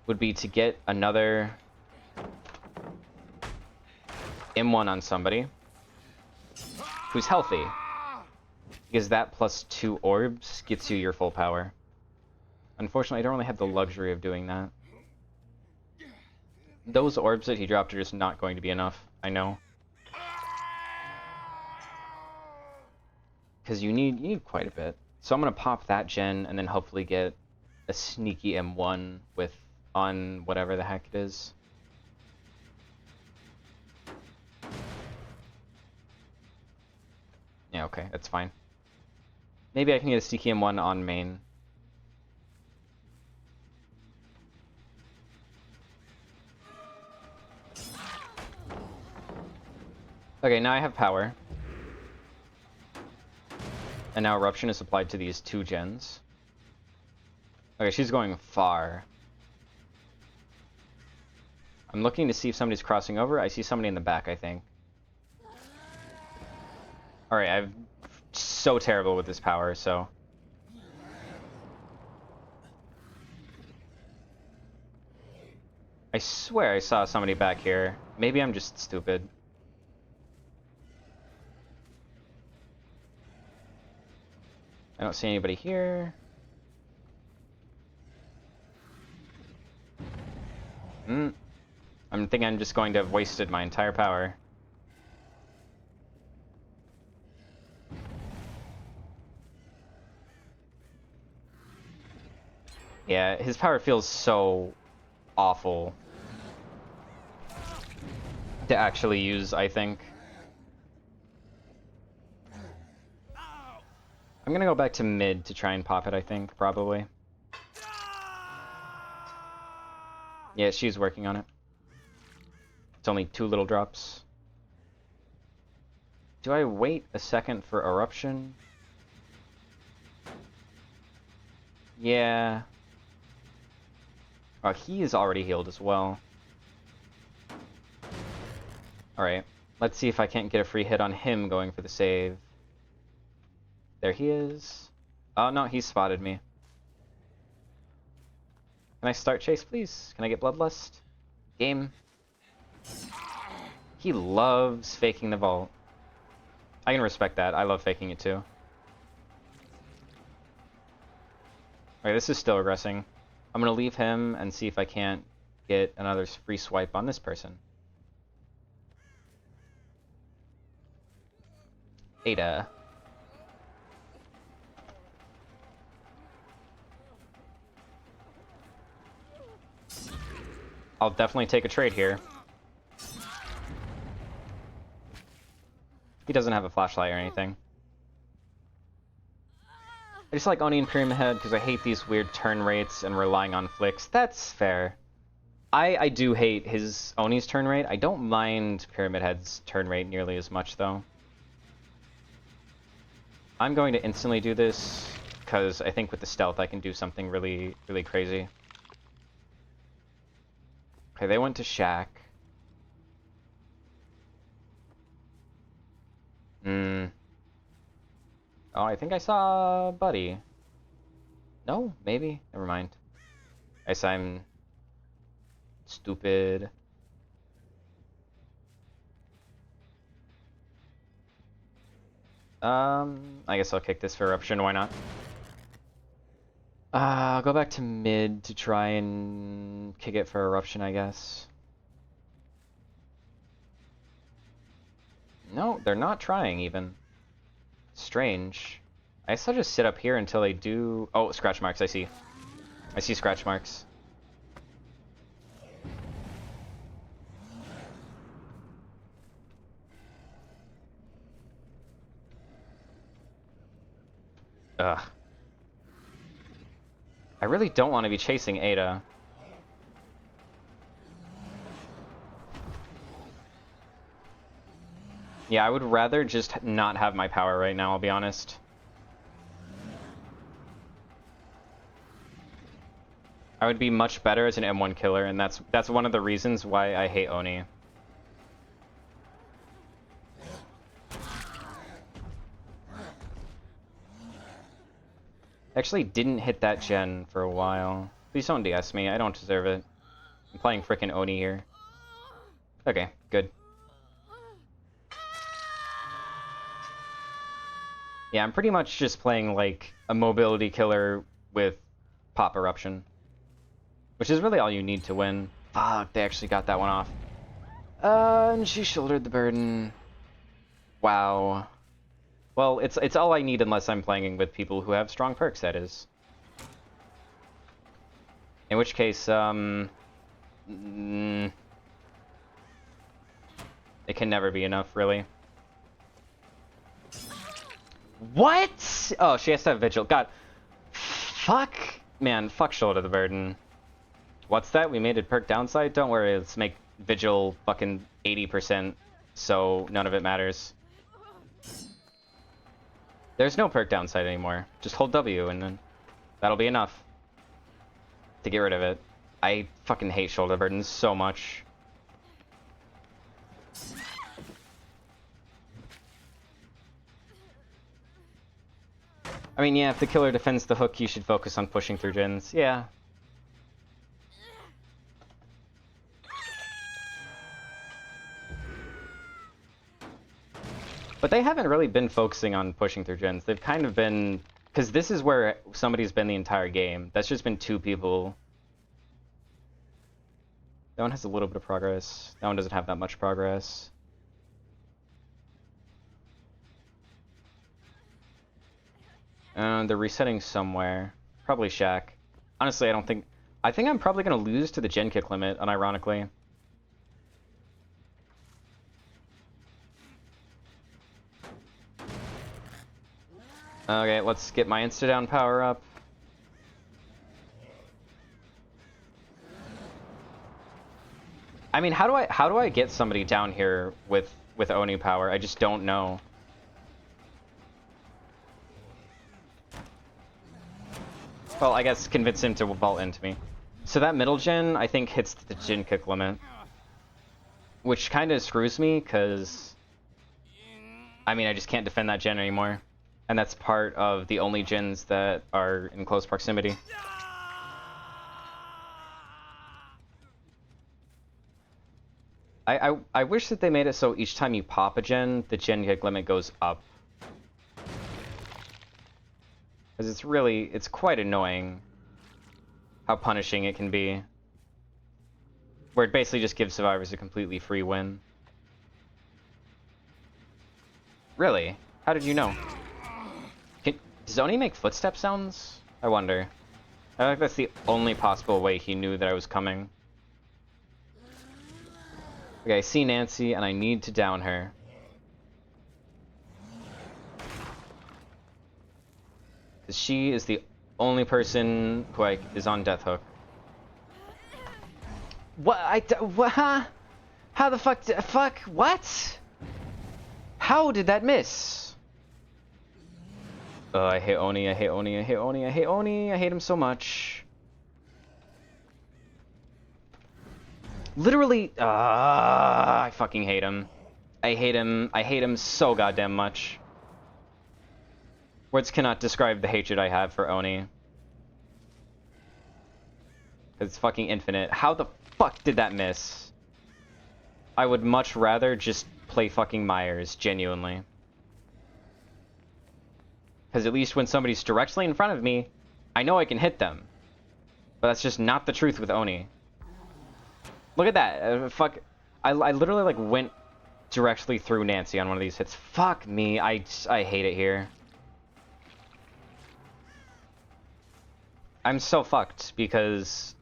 Speaker 2: would be to get another M1 on somebody who's healthy, because that plus 2 orbs gets you your full power. Unfortunately, I don't really have the luxury of doing that. Those orbs that he dropped are just not going to be enough, I know. Because you need quite a bit. So I'm going to pop that gen and then hopefully get a sneaky M1 with on whatever the heck it is. Yeah, okay, that's fine. Maybe I can get a sneaky M1 on main. Okay, now I have power. And now Eruption is applied to these 2 gens. Okay, she's going far. I'm looking to see if somebody's crossing over. I see somebody in the back, I think. Alright, I'm so terrible with this power, so... I swear I saw somebody back here. Maybe I'm just stupid. I don't see anybody here. I'm thinking I'm just going to have wasted my entire power. Yeah, his power feels so awful to actually use, I think. I'm gonna go back to mid to try and pop it, I think, probably. Yeah, she's working on it. It's only 2 little drops. Do I wait a second for Eruption? Yeah. Oh, he is already healed as well. Alright. Let's see if I can't get a free hit on him going for the save. There he is. Oh no, he spotted me. Can I start chase, please? Can I get Bloodlust? Game. He loves faking the vault. I can respect that. I love faking it too. Alright, this is still regressing. I'm gonna leave him and see if I can't get another free swipe on this person. Ada. I'll definitely take a trade here. He doesn't have a flashlight or anything. I just like Oni and Pyramidhead because I hate these weird turn rates and relying on flicks. That's fair. I do hate his Oni's turn rate. I don't mind Pyramidhead's turn rate nearly as much, though. I'm going to instantly do this because I think with the stealth I can do something really, really crazy. Okay, they went to Shack. Oh, I think I saw Buddy. No? Maybe? Never mind. I guess I'm stupid. I guess I'll kick this for Eruption, why not? I'll go back to mid to try and kick it for Eruption, I guess. No, they're not trying, even. Strange. I guess I'll just sit up here until they do... Oh, scratch marks, I see. I see scratch marks. Ugh. I really don't want to be chasing Ada. Yeah, I would rather just not have my power right now, I'll be honest. I would be much better as an M1 killer, and that's one of the reasons why I hate Oni. Actually didn't hit that gen for a while. Please don't DS me, I don't deserve it. I'm playing frickin' Oni here. Okay, good. Yeah, I'm pretty much just playing like a mobility killer with Pop Eruption. Which is really all you need to win. Fuck, they actually got that one off. And she shouldered the burden. Wow. Well, it's all I need unless I'm playing with people who have strong perks, that is. In which case, it can never be enough, really. What? Oh, she has to have Vigil. God. Fuck. Man, fuck Shoulder the Burden. What's that? We made it perk downside? Don't worry, let's make Vigil fucking 80% so none of it matters. There's no perk downside anymore. Just hold W and then that'll be enough to get rid of it. I fucking hate Shoulder Burdens so much. I mean, yeah, if the killer defends the hook, you should focus on pushing through gens. Yeah. But they haven't really been focusing on pushing through gens. They've kind of been... Because this is where somebody's been the entire game. That's just been two people. That one has a little bit of progress. That one doesn't have that much progress. They're resetting somewhere. Probably Shack. Honestly, I don't think... I think I'm probably going to lose to the gen kick limit, unironically. Okay, let's get my insta-down power up. I mean, how do I get somebody down here with Oni power? I just don't know. Well, I guess convince him to vault into me. So that middle gen, I think, hits the gen kick limit. Which kind of screws me, because I mean, I just can't defend that gen anymore. And that's part of the only gens that are in close proximity. I wish that they made it so each time you pop a gen, the gen kick limit goes up. Because it's quite annoying how punishing it can be. Where it basically just gives survivors a completely free win. Really? How did you know? Does Oni make footstep sounds? I wonder. I feel like that's the only possible way he knew that I was coming. Okay, I see Nancy and I need to down her. Because she is the only person who is on death hook. What? Huh? How the fuck? What? How did that miss? I hate Oni, I hate Oni, I hate Oni, I hate Oni, I hate him so much. Literally, I fucking hate him. I hate him so goddamn much. Words cannot describe the hatred I have for Oni. It's fucking infinite. How the fuck did that miss? I would much rather just play fucking Myers, genuinely. Because at least when somebody's directly in front of me, I know I can hit them. But that's just not the truth with Oni. Look at that. Fuck. I literally like went directly through Nancy on one of these hits. Fuck me. I hate it here. I'm so fucked because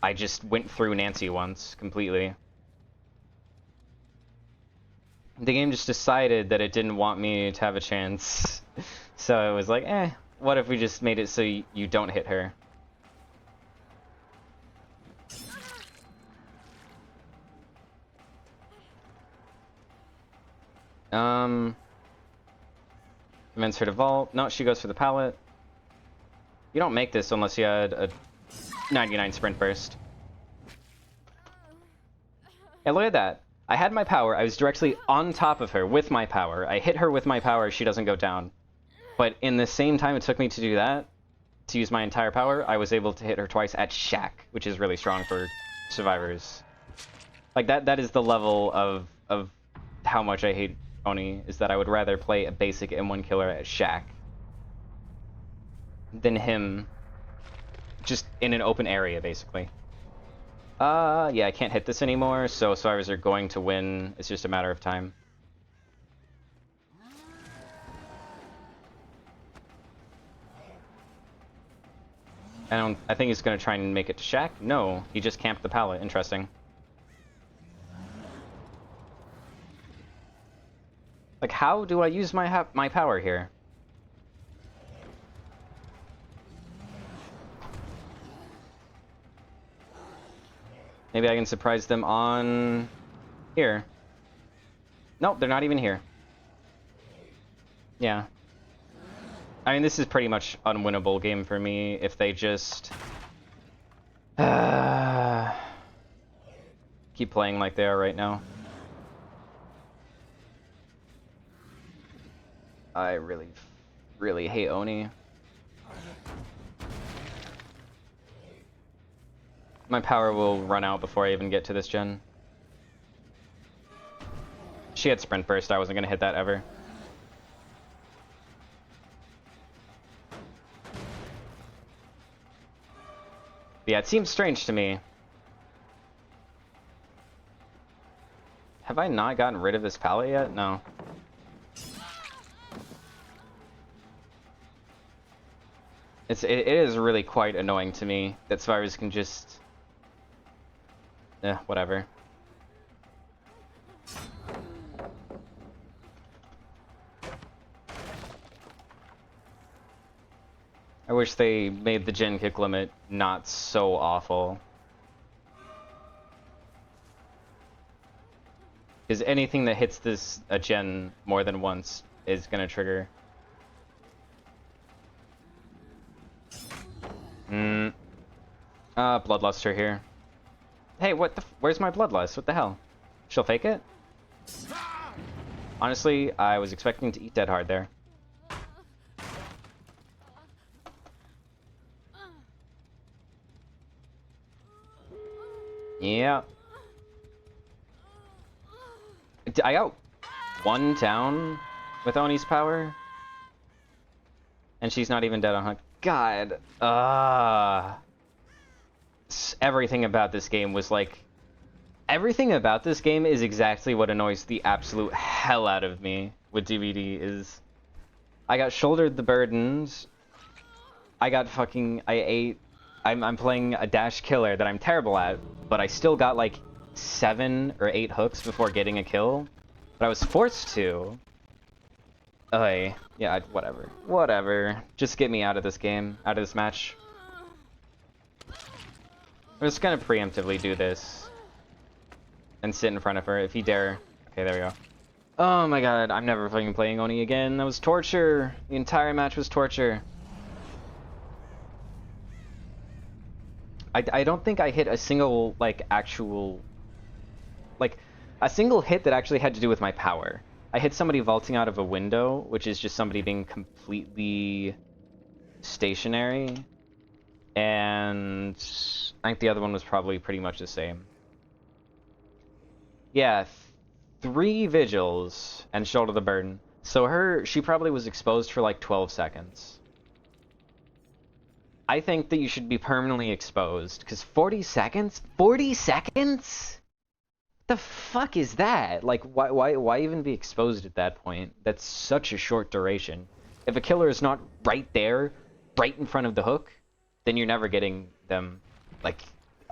Speaker 2: I just went through Nancy once completely. The game just decided that it didn't want me to have a chance. So it was like, what if we just made it so you don't hit her? Convince her to vault. No, she goes for the pallet. You don't make this unless you had a 99 sprint burst. Yeah, look at that. I had my power. I was directly on top of her with my power. I hit her with my power. She doesn't go down. But in the same time it took me to do that, to use my entire power, I was able to hit her twice at Shack, which is really strong for survivors. Like, that is the level of how much I hate Oni, is that I would rather play a basic M1 killer at Shack than him just in an open area, basically. Yeah, I can't hit this anymore, so survivors are going to win. It's just a matter of time. I think he's going to try and make it to Shack. No, he just camped the pallet. Interesting. Like, how do I use my power here? Maybe I can surprise them on here. Nope, they're not even here. Yeah. I mean, this is pretty much unwinnable game for me if they just keep playing like they are right now. I really, really hate Oni. My power will run out before I even get to this gen. She had sprint burst, I wasn't gonna hit that ever. But yeah, it seems strange to me. Have I not gotten rid of this pallet yet? No. It is really quite annoying to me that survivors can just... whatever. I wish they made the gen kick limit not so awful. Because anything that hits a gen more than once is gonna trigger. Bloodluster here. Hey, where's my bloodlust? What the hell? She'll fake it? Honestly, I was expecting to eat dead hard there. Yeah. I got one down with Oni's power. And she's not even dead on hook. God. Everything about this game was like... Everything about this game is exactly what annoys the absolute hell out of me with DVD is... I got shouldered the burdens. I got fucking... I'm playing a dash killer that I'm terrible at, but I still got like 7 or 8 hooks before getting a kill. But I was forced to. Yeah, whatever. Whatever. Just get me out of this game, out of this match. I'm just gonna preemptively do this. And sit in front of her, if you dare. Okay, there we go. Oh my god, I'm never fucking playing Oni again. That was torture. The entire match was torture. I don't think I hit a single, like, actual... Like, a single hit that actually had to do with my power. I hit somebody vaulting out of a window, which is just somebody being completely stationary. And I think the other one was probably pretty much the same. Yeah, 3 vigils and shoulder the burden. So she probably was exposed for like 12 seconds. I think that you should be permanently exposed, because 40 seconds? 40 seconds? The fuck is that? Like, why even be exposed at that point? That's such a short duration. If a killer is not right there, right in front of the hook, then you're never getting them. Like,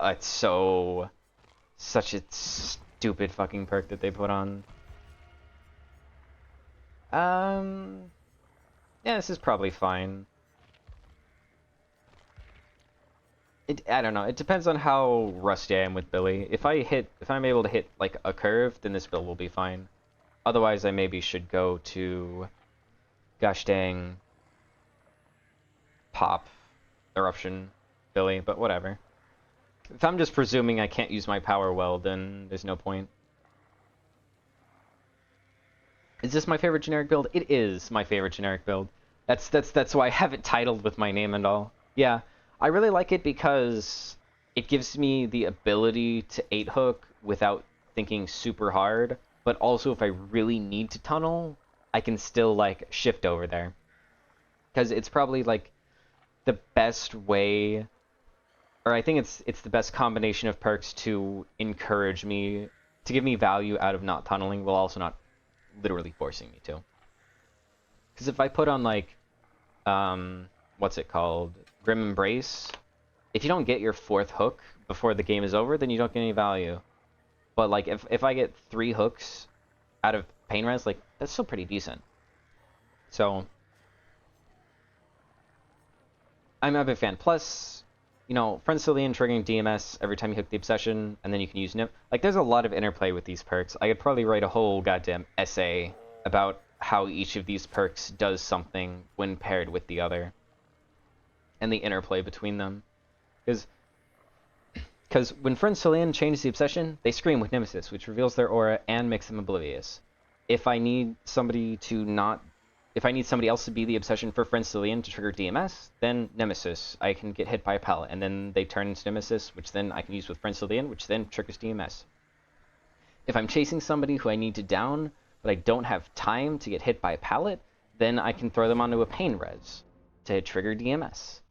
Speaker 2: it's such a stupid fucking perk that they put on. Yeah, this is probably fine. I don't know. It depends on how rusty I am with Billy. If I'm able to hit like a curve, then this build will be fine. Otherwise, I maybe should go to, gosh dang, Pop, Eruption, Billy. But whatever. If I'm just presuming I can't use my power well, then there's no point. Is this my favorite generic build? It is my favorite generic build. That's why I have it titled with my name and all. Yeah. I really like it because it gives me the ability to 8-hook without thinking super hard, but also if I really need to tunnel, I can still, like, shift over there. Because it's probably, like, the best way, or I think it's the best combination of perks to encourage me, to give me value out of not tunneling while also not literally forcing me to. Because if I put on, like, what's it called? Grim Embrace. If you don't get your 4th hook before the game is over, then you don't get any value. But like if I get 3 hooks out of Pain Res, like that's still pretty decent. So I'm a big fan. Plus, you know, Friend Cillian triggering DMS every time you hook the Obsession, and then you can use Nim. Like there's a lot of interplay with these perks. I could probably write a whole goddamn essay about how each of these perks does something when paired with the other. And the interplay between them. Because when Friend Cillian changes the Obsession, they scream with Nemesis, which reveals their aura and makes them oblivious. If I need somebody else to be the Obsession for Friend Cillian to trigger DMS, then Nemesis. I can get hit by a pallet, and then they turn into Nemesis, which then I can use with Friend Cillian, which then triggers DMS. If I'm chasing somebody who I need to down, but I don't have time to get hit by a pallet, then I can throw them onto a Pain Res to trigger DMS.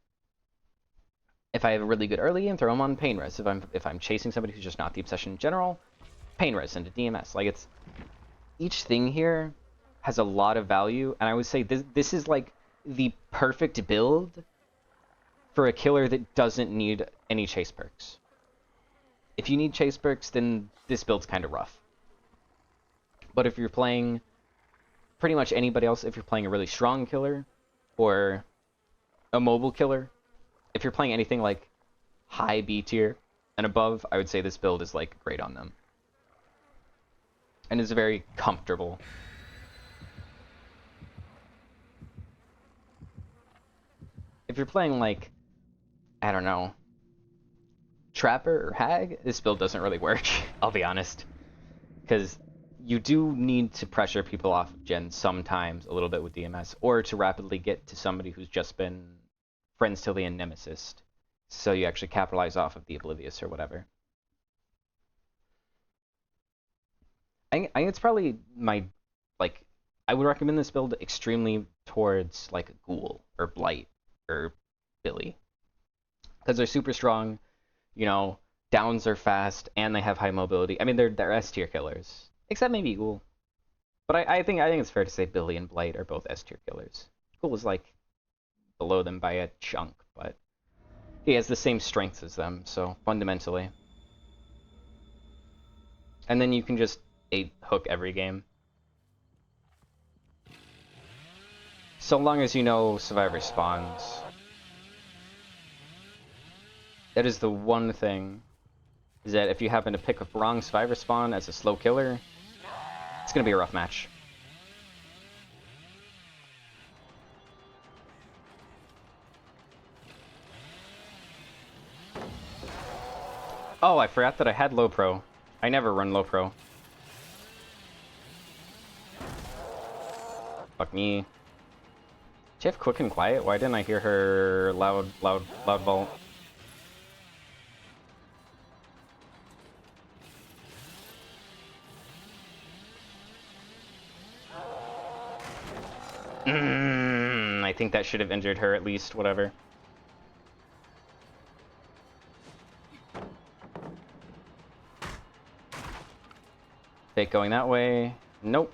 Speaker 2: If I have a really good early game, throw them on Pain Res. If I'm chasing somebody who's just not the Obsession in general, Pain Res into DMS. Like it's each thing here has a lot of value, and I would say this is like the perfect build for a killer that doesn't need any chase perks. If you need chase perks, then this build's kind of rough. But if you're playing pretty much anybody else, if you're playing a really strong killer or a mobile killer, if you're playing anything like high B tier and above, I would say this build is like great on them. And is very comfortable. If you're playing like, I don't know, Trapper or Hag, this build doesn't really work, I'll be honest. Because you do need to pressure people off of gen sometimes a little bit with DMS, or to rapidly get to somebody who's just been friends till the end nemesis, so you actually capitalize off of the oblivious or whatever. I think it's probably my, like, I would recommend this build extremely towards like Ghoul or Blight or Billy, because they're super strong, you know, downs are fast, and they have high mobility. I mean, they're S tier killers. Except maybe Ghoul. But I think it's fair to say Billy and Blight are both S tier killers. Ghoul is like below them by a chunk, but he has the same strengths as them, so fundamentally. And then you can just 8-hook every game. So long as you know Survivor spawns. That is the one thing, is that if you happen to pick a wrong Survivor spawn as a slow killer, it's gonna be a rough match. Oh, I forgot that I had low pro. I never run low pro. Fuck me. Did you have quick and quiet? Why didn't I hear her loud vault? I think that should have injured her at least, whatever. Fake going that way. Nope.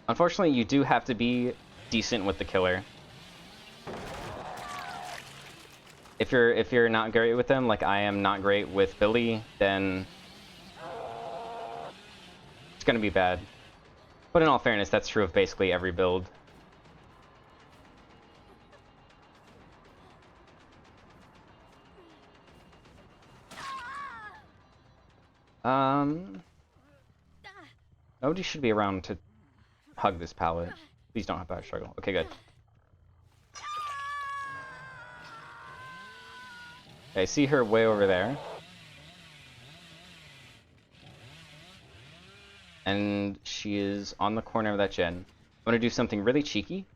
Speaker 2: Unfortunately, you do have to be decent with the killer. If you're not great with them, like I am not great with Billy, then it's gonna be bad. But in all fairness, that's true of basically every build. Nobody should be around to hug this pallet. Please don't have power struggle. Okay, good. Okay, I see her way over there. And she is on the corner of that gen. I'm gonna do something really cheeky.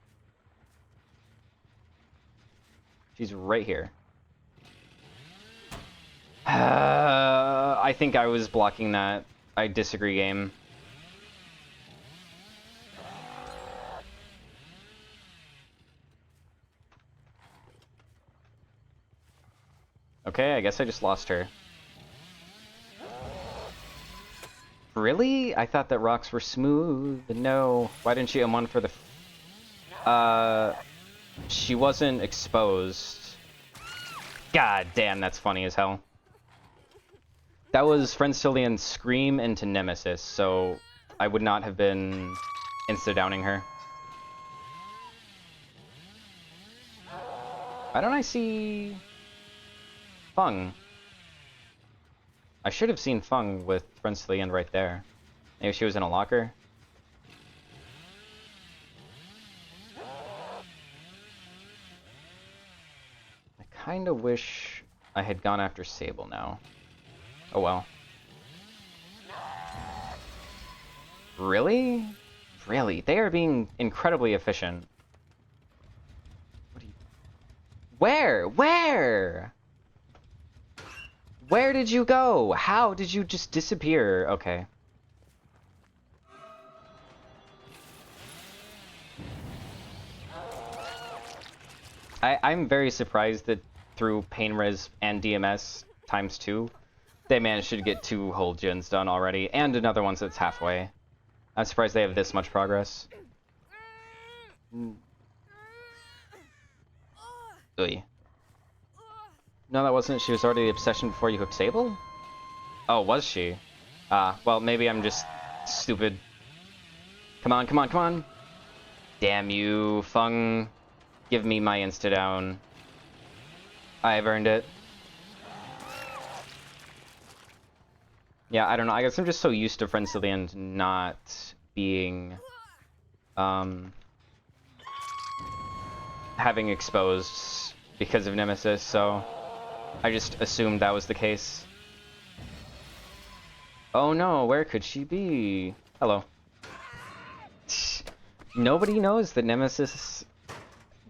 Speaker 2: She's right here. I think I was blocking that. I disagree, game. Okay, I guess I just lost her. Really? I thought that rocks were smooth. No. Why didn't she M1 for the... She wasn't exposed. God damn, that's funny as hell. That was Friendstilian's scream into Nemesis, so I would not have been insta-downing her. Why don't I see... Fung? I should have seen Fung with Friendstilian right there. Maybe she was in a locker? I kinda wish I had gone after Sable now. Oh well. Really? Really? They are being incredibly efficient. What do you... Where? Where? Where did you go? How did you just disappear? Okay. I'm very surprised that through Pain Res and DMS ×2, they managed to get 2 whole gens done already, and another one that's halfway. I'm surprised they have this much progress. Oy. No, that wasn't. She was already the obsession before you hooked Sable? Oh, was she? Well, maybe I'm just stupid. Come on, come on, come on! Damn you, Fung. Give me my insta-down. I've earned it. Yeah, I don't know. I guess I'm just so used to Friendstilian not being... having exposed because of Nemesis, so... I just assumed that was the case. Oh no, where could she be? Hello. Nobody knows that Nemesis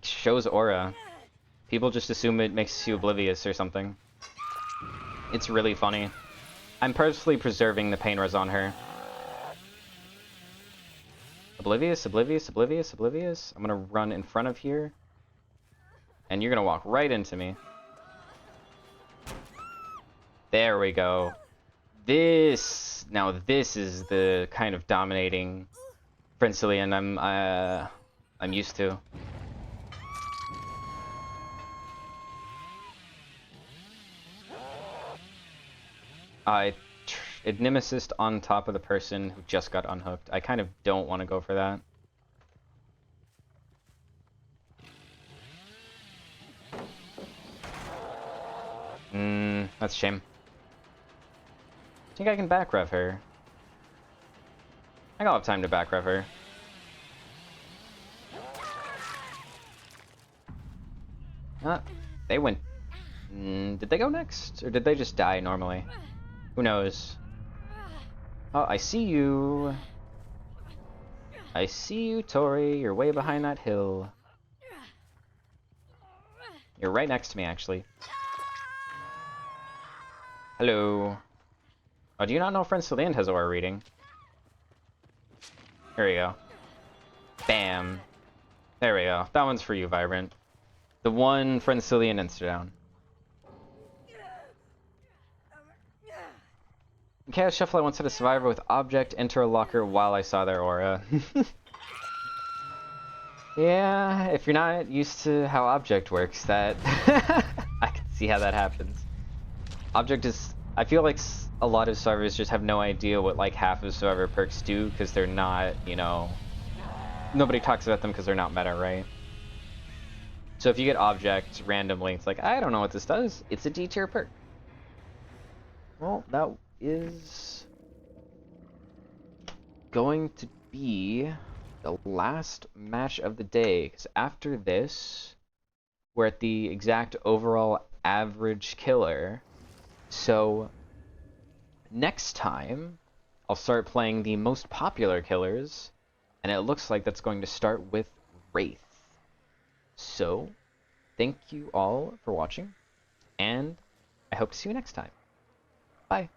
Speaker 2: shows aura. People just assume it makes you oblivious or something. It's really funny. I'm purposely preserving the pain res on her. Oblivious, oblivious, oblivious, oblivious. I'm gonna run in front of here. And you're gonna walk right into me. There we go. Now this is the kind of dominating Princeillian I'm used to. It Nemesis on top of the person who just got unhooked. I kind of don't want to go for that. That's a shame. I think I can back rev her. I got time to back rev her. They went. Did they go next? Or did they just die normally? Who knows? Oh, I see you. I see you, Tori. You're way behind that hill. You're right next to me, actually. Hello. Oh, do you not know Princeillian has aura reading? Here we go. Bam. There we go. That one's for you, Vibrant. The one Princeillian insta-down. In Chaos Shuffle, I once had a survivor with object enter a locker while I saw their aura. Yeah, if you're not used to how object works, that... I can see how that happens. Object is... I feel like a lot of survivors just have no idea what like half of survivor perks do because they're not, you know... Nobody talks about them because they're not meta, right? So if you get object randomly, it's like, I don't know what this does. It's a D tier perk. Well, that is going to be the last match of the day, because after this, we're at the exact overall average killer. So next time, I'll start playing the most popular killers, and it looks like that's going to start with Wraith. So, thank you all for watching, and I hope to see you next time. Bye.